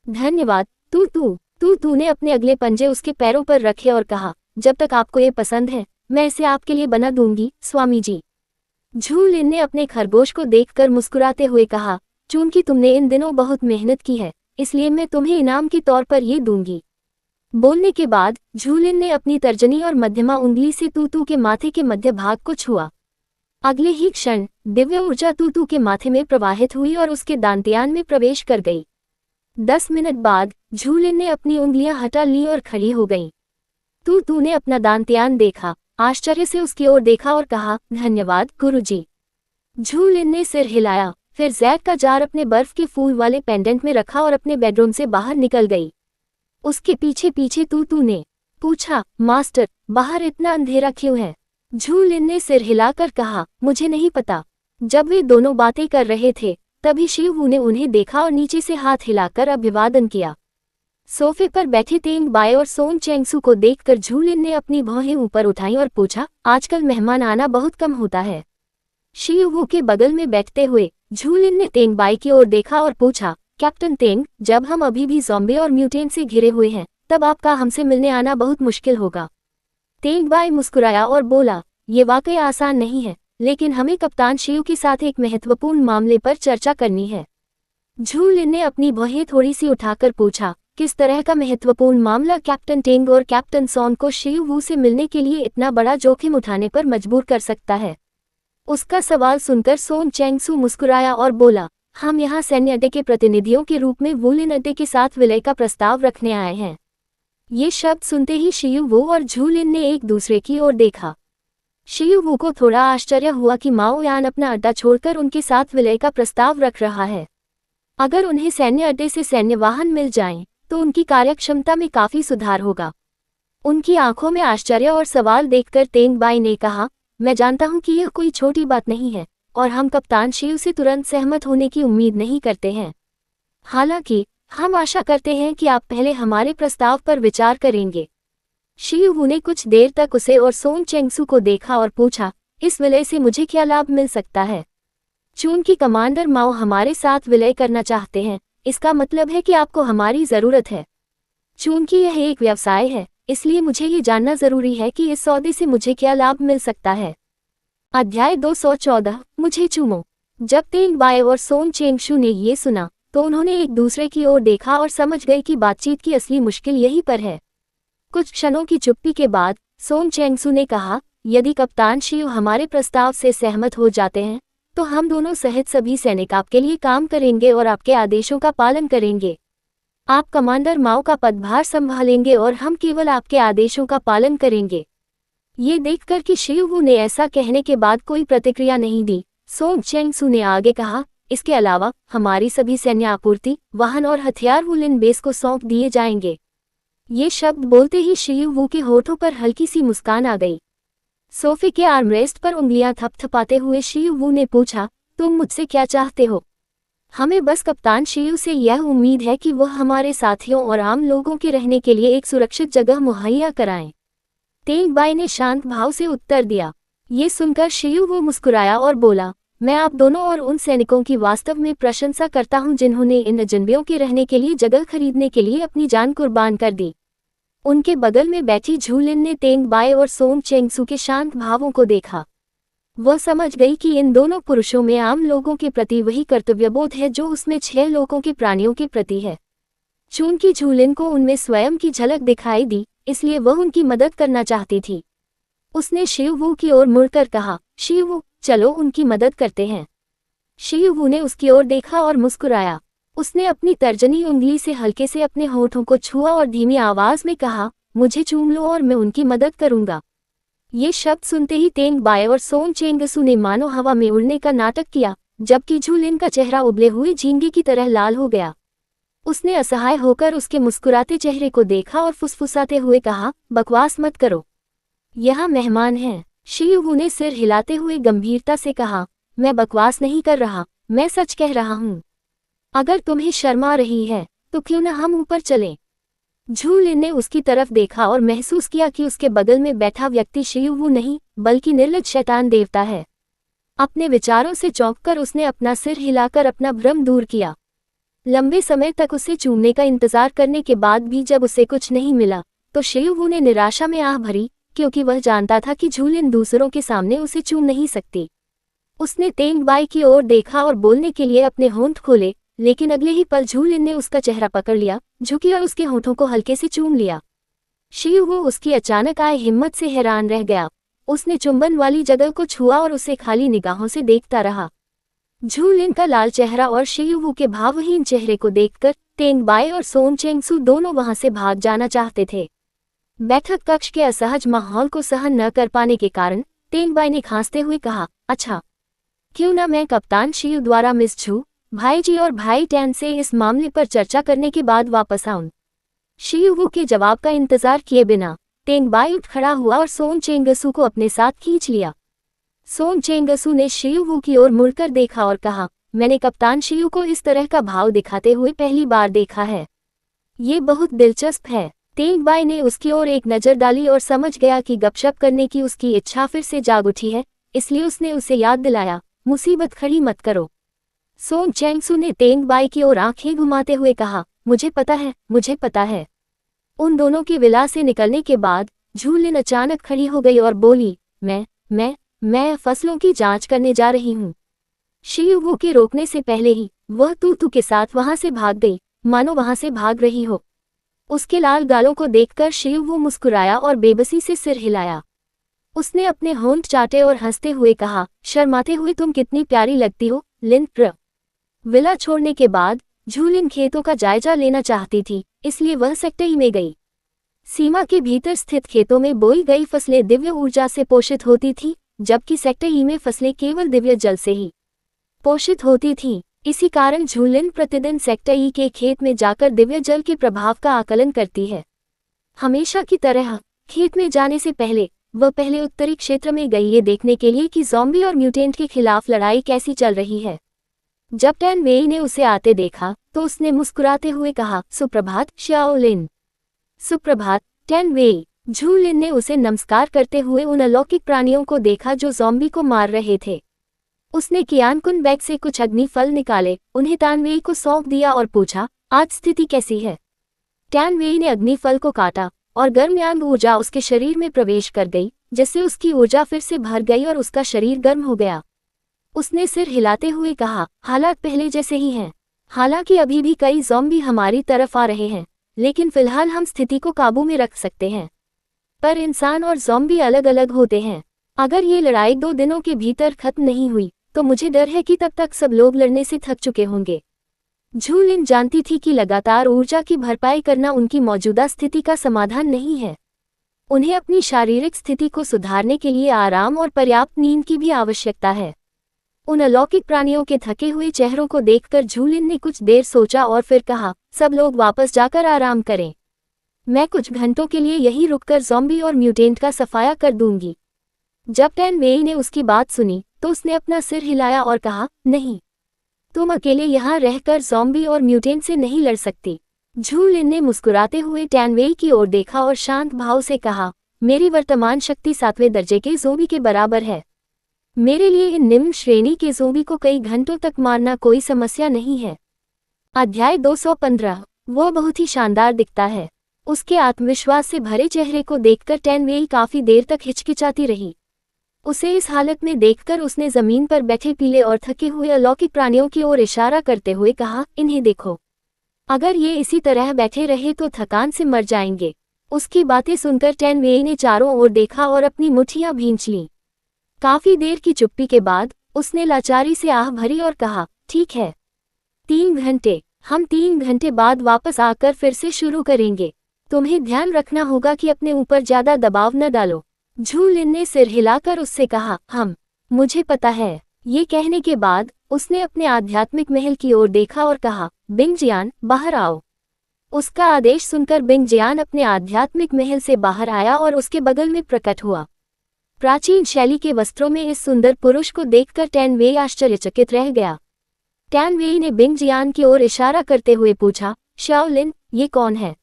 धन्यवाद तू ने अपने अगले पंजे उसके पैरों पर रखे और कहा, जब तक आपको ये पसंद है, मैं इसे आपके लिए बना दूंगी, स्वामी जी। झूलिन ने अपने खरगोश को देखकर मुस्कुराते हुए कहा, चूंकि तुमने इन दिनों बहुत मेहनत की है, इसलिए मैं तुम्हें इनाम के तौर पर ये दूंगी। बोलने के बाद झूलिन ने अपनी तर्जनी और मध्यमा उंगली से तू के माथे के मध्य भाग को छुआ। अगले ही क्षण दिव्य ऊर्जा तू के माथे में प्रवाहित हुई और उसके दांतियान में प्रवेश कर गई। 10 मिनट बाद झूलिन ने अपनी उंगलियां हटा ली और खड़ी हो गई। तू ने अपना दांतियान देखा, आश्चर्य से उसकी ओर देखा और कहा, धन्यवाद गुरुजी। झूलिन ने सिर हिलाया, फिर जैद का जार अपने बर्फ के फूल वाले पेंडेंट में रखा और अपने बेडरूम से बाहर निकल गई। उसके पीछे पीछे तू ने पूछा, मास्टर, बाहर इतना अंधेरा क्यों है? झूलिन ने सिर हिलाकर कहा, मुझे नहीं पता। जब वे दोनों बातें कर रहे थे, तभी शिवू ने उन्हें देखा और नीचे से हाथ हिलाकर अभिवादन किया। सोफे पर बैठे तेंग बाई और सोन चेंगसू को देखकर झूलिन ने अपनी भौहें ऊपर उठाई और पूछा, आजकल मेहमान आना बहुत कम होता है। शिवू के बगल में बैठते हुए झूलिन ने तेंग बाई की ओर देखा और पूछा, कैप्टन तेंग, जब हम अभी भी ज़ॉम्बी और म्यूटेंट से घिरे हुए हैं, तब आपका हमसे मिलने आना बहुत मुश्किल होगा। तेंग बाई मुस्कुराया और बोला, ये वाकई आसान नहीं है, लेकिन हमें कप्तान शियू के साथ एक महत्वपूर्ण मामले पर चर्चा करनी है। झूलिन ने अपनी भौहें थोड़ी सी उठाकर पूछा, किस तरह का महत्वपूर्ण मामला कैप्टन तेंग और कैप्टन सॉन को शियू से मिलने के लिए इतना बड़ा जोखिम उठाने पर मजबूर कर सकता है? उसका सवाल सुनकर सोन चेंगसू मुस्कुराया और बोला, हम यहाँ सैन्य अड्डे के प्रतिनिधियों के रूप में वुलिन अड्डे के साथ विलय का प्रस्ताव रखने आए हैं। ये शब्द सुनते ही शियू और झूलिन ने एक दूसरे की ओर देखा। शियू को थोड़ा आश्चर्य हुआ कि माओ यान अपना अड्डा छोड़कर उनके साथ विलय का प्रस्ताव रख रहा है। अगर उन्हें सैन्य अड्डे से सैन्य वाहन मिल जाएं, तो उनकी कार्यक्षमता में काफी सुधार होगा। उनकी आंखों में आश्चर्य और सवाल देखकर तेंग बाई ने कहा, मैं जानता हूं कि यह कोई छोटी बात नहीं है, और हम कप्तान शियू से तुरंत सहमत होने की उम्मीद नहीं करते हैं। हालांकि हम आशा करते हैं कि आप पहले हमारे प्रस्ताव पर विचार करेंगे। शियू ने कुछ देर तक उसे और सोन चेंगसू को देखा और पूछा, इस विलय से मुझे क्या लाभ मिल सकता है? चूंकि कमांडर माओ हमारे साथ विलय करना चाहते हैं, इसका मतलब है कि आपको हमारी जरूरत है। चूंकि यह एक व्यवसाय है, इसलिए मुझे ये जानना जरूरी है कि इस सौदे से मुझे क्या लाभ मिल सकता है। अध्याय 214, मुझे चूमो। जब तेंग बाई और सोन चेंगशू ने ये सुना, तो उन्होंने एक दूसरे की ओर देखा और समझ गए कि बातचीत की असली मुश्किल यहीं पर है। कुछ क्षणों की चुप्पी के बाद सोन चेंगसू ने कहा, यदि कप्तान शियू हमारे प्रस्ताव से सहमत हो जाते हैं, तो हम दोनों सहित सभी सैनिक आपके लिए काम करेंगे और आपके आदेशों का पालन करेंगे। आप कमांडर माओ का पदभार संभालेंगे और हम केवल आपके आदेशों का पालन करेंगे। ये देखकर कि शियू ने ऐसा कहने के बाद कोई प्रतिक्रिया नहीं दी, सोन चेंगसू ने आगे कहा, इसके अलावा हमारी सभी सैन्य आपूर्ति, वाहन और हथियार वुलिन बेस को सौंप दिए जाएंगे। ये शब्द बोलते ही शियू के होठों पर हल्की सी मुस्कान आ गई। सोफे के आर्मरेस्ट पर उंगलियां थपथपाते हुए शियू ने पूछा, तुम मुझसे क्या चाहते हो? हमें बस कप्तान शियू से यह उम्मीद है कि वह हमारे साथियों और आम लोगों के रहने के लिए एक सुरक्षित जगह मुहैया कराएं। तेंग बाई ने शांत भाव से उत्तर दिया। ये सुनकर शियू मुस्कुराया और बोला, मैं आप दोनों और उन सैनिकों की वास्तव में प्रशंसा करता हूं जिन्होंने इन अजनबियों के रहने के लिए जगह खरीदने के लिए अपनी जान कुर्बान कर दी। उनके बगल में बैठी झूलिन ने तेंग बाई और सोंग चेंगसू के शांत भावों को देखा। वह समझ गई कि इन दोनों पुरुषों में आम लोगों के प्रति वही कर्तव्यबोध है जो उसमें 6 लोगों के प्राणियों के प्रति है। चूंकि झूलिन को उनमें स्वयं की झलक दिखाई दी, इसलिए वह उनकी मदद करना चाहती थी। उसने शियू की ओर मुड़कर कहा, शियू, चलो उनकी मदद करते हैं। शियू ने उसकी ओर देखा और मुस्कुराया। उसने अपनी तर्जनी उंगली से हल्के से अपने होठों को छुआ और धीमी आवाज में कहा, मुझे चूम लो और मैं उनकी मदद करूंगा। ये शब्द सुनते ही तेंग बाई और सोंग चेंगसू ने मानो हवा में उड़ने का नाटक किया, जबकि झूलिन का चेहरा उबले हुए झींगे की तरह लाल हो गया। उसने असहाय होकर उसके मुस्कुराते चेहरे को देखा और फुसफुसाते हुए कहा, बकवास मत करो, यहाँ मेहमान हैं। शियू ने सिर हिलाते हुए गंभीरता से कहा, मैं बकवास नहीं कर रहा, मैं सच कह रहा हूँ। अगर तुम्हें शर्म आ रही है तो क्यों न हम ऊपर चलें? झूलिन ने उसकी तरफ देखा और महसूस किया कि उसके बगल में बैठा व्यक्ति शियू नहीं बल्कि निर्लज्ज शैतान देवता है। अपने विचारों से चौंककर उसने अपना सिर हिलाकर अपना भ्रम दूर किया। लंबे समय तक उसे चूमने का इंतजार करने के बाद भी जब उसे कुछ नहीं मिला तो शियू ने निराशा में आह भरी, क्योंकि वह जानता था कि झूलिन दूसरों के सामने उसे चूम नहीं सकती। उसने तेंग बाई की ओर देखा और बोलने के लिए अपने होंठ खोले, लेकिन अगले ही पल झूलिन ने उसका चेहरा पकड़ लिया, झुकी और उसके होठों को हल्के से चूम लिया। शियू उसकी अचानक आए हिम्मत से हैरान रह गया। उसने चुंबन वाली जगह को छुआ और उसे खाली निगाहों से देखता रहा। झूलिन का लाल चेहरा और शियू के भावहीन चेहरे को देखकर तेंग बाई और सोंग चेंगसू दोनों वहां से भाग जाना चाहते थे। बैठक कक्ष के असहज माहौल को सहन न कर पाने के कारण तेंग बाई ने खांसते हुए कहा, अच्छा, क्यों न मैं कप्तान शियू द्वारा मिस झू, भाई जी और भाई टैन से इस मामले पर चर्चा करने के बाद वापस आऊं। शियू के जवाब का इंतजार किए बिना तेंग बाई उठ खड़ा हुआ और सोंग चेंगसू को अपने साथ खींच लिया। सोंग चेंगसू ने शियू की ओर मुड़कर देखा और कहा, मैंने कप्तान शियू को इस तरह का भाव दिखाते हुए पहली बार देखा है। ये बहुत दिलचस्प है। तेंग बाई ने उसकी ओर एक नज़र डाली और समझ गया कि गपशप करने की उसकी इच्छा फिर से जाग उठी है, इसलिए उसने उसे याद दिलाया, मुसीबत खड़ी मत करो। सोंग चेंगसू ने तेंग बाई की ओर आंखें घुमाते हुए कहा, मुझे पता है, मुझे पता है। उन दोनों की विला से निकलने के बाद झूलिन अचानक खड़ी हो गई और बोली, मैं फसलों की जांच करने जा रही हूँ। शियू के रोकने से पहले ही वह तू के साथ वहां से भाग गई, मानो वहां से भाग रही हो। उसके लाल गालों को देखकर शियू मुस्कुराया और बेबसी से सिर हिलाया। उसने अपने होंठ चाटे और हंसते हुए कहा, शर्माते हुए तुम कितनी प्यारी लगती हो, लिन प्र। विला छोड़ने के बाद झूलिन खेतों का जायजा लेना चाहती थी, इसलिए वह सेक्टर ई में गई। सीमा के भीतर स्थित खेतों में बोई गई फसलें दिव्य ऊर्जा से पोषित होती थीं, जबकि सेक्टर ई में फसलें केवल दिव्य जल से ही पोषित होती थीं। इसी कारण झूलिन प्रतिदिन सेक्टर ई के खेत में जाकर दिव्य जल के प्रभाव का आकलन करती है। हमेशा की तरह खेत में जाने से पहले वह पहले उत्तरी क्षेत्र में गई ये देखने के लिए कि ज़ॉम्बी और म्यूटेंट के खिलाफ लड़ाई कैसी चल रही है। जब टैन वेई ने उसे आते देखा तो उसने मुस्कुराते हुए कहा, सुप्रभात शाओलिन। सुप्रभात टैन वेई। झूलिन ने उसे नमस्कार करते हुए उन अलौकिक प्राणियों को देखा जो ज़ॉम्बी को मार रहे थे। उसने कियानकुन बैग से कुछ अग्नि फल निकाले, उन्हें टैन वेई को सौंप दिया और पूछा, आज स्थिति कैसी है? टैन वेई ने अग्नि फल को काटा और गर्म यांग ऊर्जा उसके शरीर में प्रवेश कर गई, जिससे उसकी ऊर्जा फिर से भर गई और उसका शरीर गर्म हो गया। उसने सिर हिलाते हुए कहा, हालात पहले जैसे ही हैं। हालांकि अभी भी कई ज़ॉम्बी हमारी तरफ आ रहे हैं, लेकिन फिलहाल हम स्थिति को काबू में रख सकते हैं। पर इंसान और ज़ॉम्बी अलग अलग होते हैं। अगर ये लड़ाई 2 दिनों के भीतर खत्म नहीं हुई तो मुझे डर है कि तब तक सब लोग लड़ने से थक चुके होंगे। झूलिन जानती थी कि लगातार ऊर्जा की भरपाई करना उनकी मौजूदा स्थिति का समाधान नहीं है। उन्हें अपनी शारीरिक स्थिति को सुधारने के लिए आराम और पर्याप्त नींद की भी आवश्यकता है। उन अलौकिक प्राणियों के थके हुए चेहरों को देखकर झूलिन ने कुछ देर सोचा और फिर कहा, सब लोग वापस जाकर आराम करें। मैं कुछ घंटों के लिए यहीं रुककर ज़ॉम्बी और म्यूटेंट का सफाया कर दूंगी। जब टैन वेई ने उसकी बात सुनी तो उसने अपना सिर हिलाया और कहा, नहीं, तुम अकेले यहाँ रहकर ज़ॉम्बी और म्यूटेंट से नहीं लड़ सकती। झू लिन ने मुस्कुराते हुए टैन वेई की ओर देखा और शांत भाव से कहा, मेरी वर्तमान शक्ति 7वें दर्जे के ज़ोंबी के बराबर है। मेरे लिए इन निम्न श्रेणी के ज़ोंबी को कई घंटों तक मारना कोई समस्या नहीं है। अध्याय 215। वो बहुत ही शानदार दिखता है। उसके आत्मविश्वास से भरे चेहरे को देखकर टैन वेई काफी देर तक हिचकिचाती रही। उसे इस हालत में देखकर उसने जमीन पर बैठे पीले और थके हुए अलौकिक प्राणियों की ओर इशारा करते हुए कहा, इन्हें देखो, अगर ये इसी तरह बैठे रहे तो थकान से मर जाएंगे। उसकी बातें सुनकर टैन वेई ने चारों ओर देखा और अपनी मुट्ठियां भींच लीं। काफी देर की चुप्पी के बाद उसने लाचारी से आह भरी और कहा, ठीक है, 3 घंटे, हम 3 घंटे बाद वापस आकर फिर से शुरू करेंगे। तुम्हें ध्यान रखना होगा कि अपने ऊपर ज्यादा दबाव न डालो। झू लिन ने सिर हिलाकर उससे कहा, मुझे पता है। ये कहने के बाद उसने अपने आध्यात्मिक महल की ओर देखा और कहा, बिंग जियान, बाहर आओ। उसका आदेश सुनकर बिंग जियान अपने आध्यात्मिक महल से बाहर आया और उसके बगल में प्रकट हुआ। प्राचीन शैली के वस्त्रों में इस सुंदर पुरुष को देखकर टैन वेई आश्चर्यचकित रह गया। टैन वेई ने बिंग जियान की ओर इशारा करते हुए पूछा, शाओलिन, ये कौन है?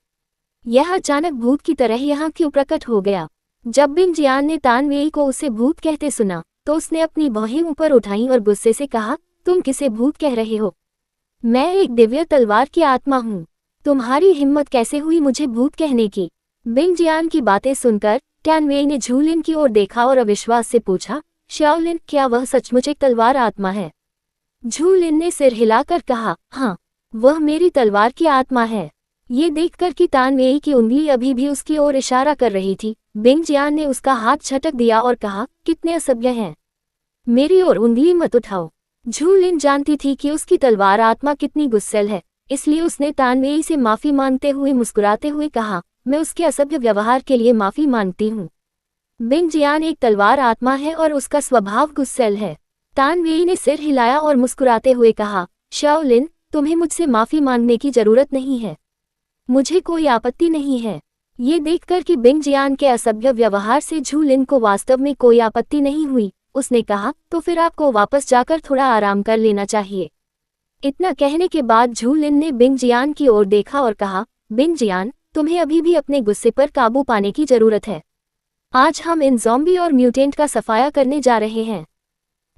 यह अचानक भूत की तरह यहाँ क्यों प्रकट हो गया? जब बिंग जियान ने तान वेई को उसे भूत कहते सुना तो उसने अपनी बाहें ऊपर उठाई और गुस्से से कहा, तुम किसे भूत कह रहे हो? मैं एक दिव्य तलवार की आत्मा हूँ। तुम्हारी हिम्मत कैसे हुई मुझे भूत कहने की? बिंग जियान की बातें सुनकर टैन वेई ने झू लिन की ओर देखा और अविश्वास से पूछा, शाओलिन, क्या वह सचमुच एक तलवार आत्मा है? झू लिन ने सिर हिलाकर कहा, हाँ, वह मेरी तलवार की आत्मा है। ये देखकर कि तान वेई की उंगली अभी भी उसकी ओर इशारा कर रही थी, बिंग जियान ने उसका हाथ झटक दिया और कहा, कितने असभ्य हैं, मेरी ओर उंगली मत उठाओ। झू लिन जानती थी कि उसकी तलवार आत्मा कितनी गुस्सैल है, इसलिए उसने तान वेई से माफी मांगते हुए मुस्कुराते हुए कहा, मैं उसके असभ्य व्यवहार के लिए माफी मांगती हूँ। बिंग जियान एक तलवार आत्मा है और उसका स्वभाव गुस्सैल है। तान वेई ने सिर हिलाया और मुस्कुराते हुए कहा, शाओलिन, तुम्हें मुझसे माफी मांगने की जरूरत नहीं है। मुझे कोई आपत्ति नहीं है। ये देखकर कि बिंग जियान के असभ्य व्यवहार से झू लिन को वास्तव में कोई आपत्ति नहीं हुई, उसने कहा, तो फिर आपको वापस जाकर थोड़ा आराम कर लेना चाहिए। इतना कहने के बाद झू लिन ने बिंग जियान की ओर देखा और कहा, बिंग जियान, तुम्हें अभी भी अपने गुस्से पर काबू पाने की जरूरत है। आज हम इन ज़ॉम्बी और म्यूटेंट का सफाया करने जा रहे हैं।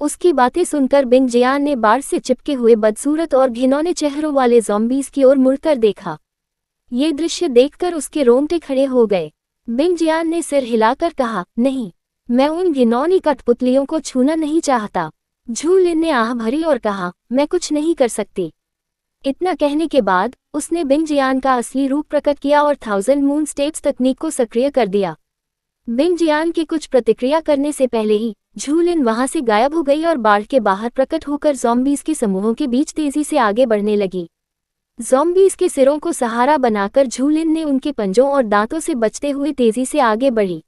उसकी बातें सुनकर बिंग जियान ने बाढ़ से चिपके हुए बदसूरत और घिनौने चेहरों वाले ज़ॉम्बीज की ओर मुड़कर देखा। ये दृश्य देखकर उसके रोंगटे खड़े हो गए। बिंग जियान ने सिर हिलाकर कहा, नहीं, मैं उन घिनौनी कठपुतलियों को छूना नहीं चाहता। झू लिन ने आह भरी और कहा, मैं कुछ नहीं कर सकती। इतना कहने के बाद उसने बिंग जियान का असली रूप प्रकट किया और 1000 मून स्टेप्स तकनीक को सक्रिय कर दिया। बिंग जियान की कुछ प्रतिक्रिया करने से पहले ही झू लिन वहां से गायब हो गई और बाढ़ के बाहर प्रकट होकर ज़ॉम्बीज के समूहों के बीच तेजी से आगे बढ़ने लगी। ज़ॉम्बीज के सिरों को सहारा बनाकर झू लिन ने उनके पंजों और दांतों से बचते हुए तेजी से आगे बढ़ी।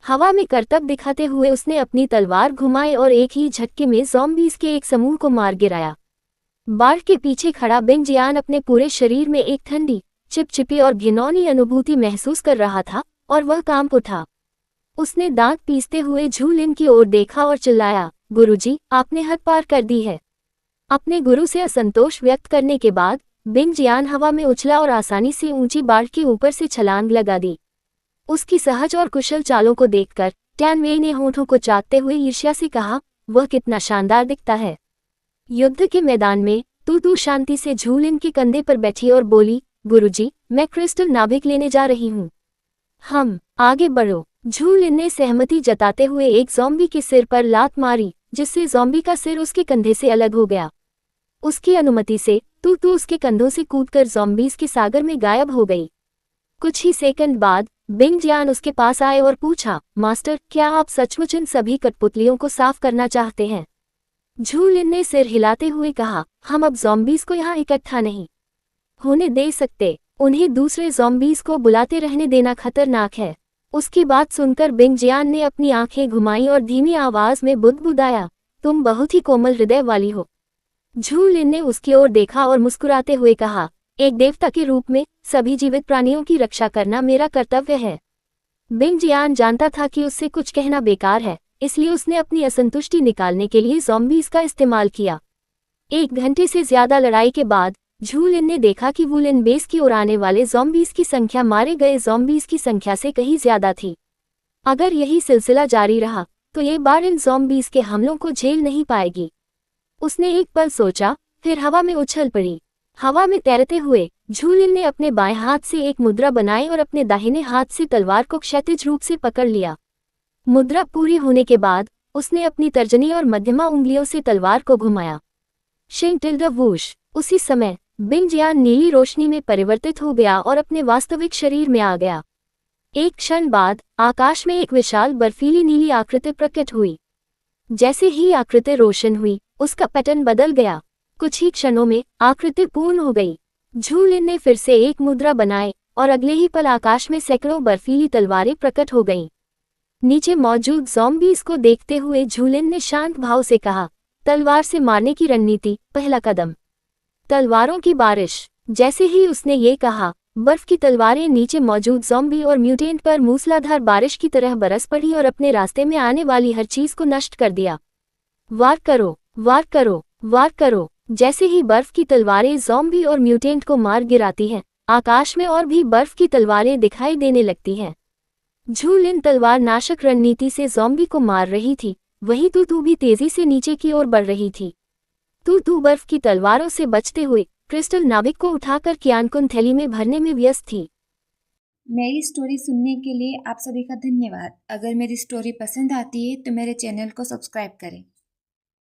हवा में करतब दिखाते हुए उसने अपनी तलवार घुमाई और एक ही झटके में ज़ॉम्बीज के एक समूह को मार गिराया। बाढ़ के पीछे खड़ा बिंग जियान अपने पूरे शरीर में एक ठंडी, चिपचिपी और घिनौनी अनुभूति महसूस कर रहा था और वह कांप उठा। उसने दांत पीसते हुए झू लिन की ओर देखा और चिल्लाया, गुरुजी, आपने हद पार कर दी है। अपने गुरु से असंतोष व्यक्त करने के बाद बिंग जियान हवा में उछला और आसानी से ऊंची बाढ़ के ऊपर से छलांग लगा दी। उसकी सहज और कुशल चालों को देखकर टैन वेई ने होठों को चाटते हुए ईर्ष्या से कहा, वह कितना शानदार दिखता है। युद्ध के मैदान में तू शांति से झू लिन के कंधे पर बैठी और बोली, गुरुजी, मैं क्रिस्टल नाभिक लेने जा रही हूँ। हम आगे बढ़ो। झू लिन ने सहमति जताते हुए एक ज़ॉम्बी के सिर पर लात मारी, जिससे ज़ॉम्बी का सिर उसके कंधे से अलग हो गया। उसकी अनुमति से तू उसके कंधों से कूदकर ज़ॉम्बीज के सागर में गायब हो गई। कुछ ही सेकंड बाद बिंग जियान उसके पास आए और पूछा, मास्टर, क्या आप सचमुच इन सभी कठपुतलियों को साफ करना चाहते हैं? झू लिन ने सिर हिलाते हुए कहा, हम अब ज़ॉम्बीज को यहाँ इकट्ठा नहीं होने दे सकते। उन्हें दूसरे ज़ॉम्बीज को बुलाते रहने देना खतरनाक है। उसकी बात सुनकर बिंग जियान ने अपनी आंखें घुमाई और धीमी आवाज में बुदबुदाया, तुम बहुत ही कोमल हृदय वाली हो। झू लिन ने उसकी ओर देखा और मुस्कुराते हुए कहा, एक देवता के रूप में सभी जीवित प्राणियों की रक्षा करना मेरा कर्तव्य है। बिंग जियान जानता था कि उससे कुछ कहना बेकार है, इसलिए उसने अपनी असंतुष्टि निकालने के लिए ज़ॉम्बीज़ का इस्तेमाल किया। 1 घंटे से ज्यादा लड़ाई के बाद झू लिन ने देखा कि वुलन बेस की ओर आने वाले ज़ॉम्बीज़ की संख्या मारे गए ज़ॉम्बीज़ की संख्या से कहीं ज्यादा थी। अगर यही सिलसिला जारी रहा तो ये बार इन ज़ॉम्बीज़ के हमलों को झेल नहीं पाएगी। उसने एक पल सोचा, फिर हवा में उछल पड़ी। हवा में तैरते हुए झू लिन ने अपने बाएं हाथ से एक मुद्रा बनाई और अपने दाहिने हाथ से तलवार को क्षैतिज रूप से पकड़ लिया। मुद्रा पूरी होने के बाद उसने अपनी तर्जनी और मध्यमा उंगलियों से तलवार को घुमाया। शिंग टिल्ड वूश। उसी समय बिंग जियान नीली रोशनी में परिवर्तित हो गया और अपने वास्तविक शरीर में आ गया। एक क्षण बाद आकाश में एक विशाल बर्फीली नीली आकृति प्रकट हुई। जैसे ही आकृति रोशन हुई, उसका पैटर्न बदल गया। कुछ ही क्षणों में आकृति पूर्ण हो गई। झू लिन ने फिर से एक मुद्रा बनाई और अगले ही पल आकाश में सैकड़ों बर्फीली तलवारें प्रकट हो गईं। नीचे मौजूद ज़ॉम्बीज़ को देखते हुए झू लिन ने शांत भाव से कहा, तलवार से मारने की रणनीति, पहला कदम। तलवारों की बारिश। जैसे ही उसने ये कहा, बर्फ की तलवारें नीचे मौजूद ज़ॉम्बी और म्यूटेंट पर मूसलाधार बारिश की तरह बरस पड़ी और अपने रास्ते में आने वाली हर चीज को नष्ट कर दिया। वार करो, वार करो, वार करो। जैसे ही बर्फ की तलवारें ज़ॉम्बी और म्यूटेंट को मार गिराती हैं, आकाश में और भी बर्फ की तलवारें दिखाई देने लगती हैं। झू लिन तलवार नाशक रणनीति से ज़ॉम्बी को मार रही थी, वहीं तू भी तेजी से नीचे की ओर बढ़ रही थी। तू बर्फ की तलवारों से बचते हुए क्रिस्टल नाभिक को उठाकर क्यानकुन थैली में भरने में व्यस्त थी। मेरी स्टोरी सुनने के लिए आप सभी का धन्यवाद। अगर मेरी स्टोरी पसंद आती है तो मेरे चैनल को सब्सक्राइब करें।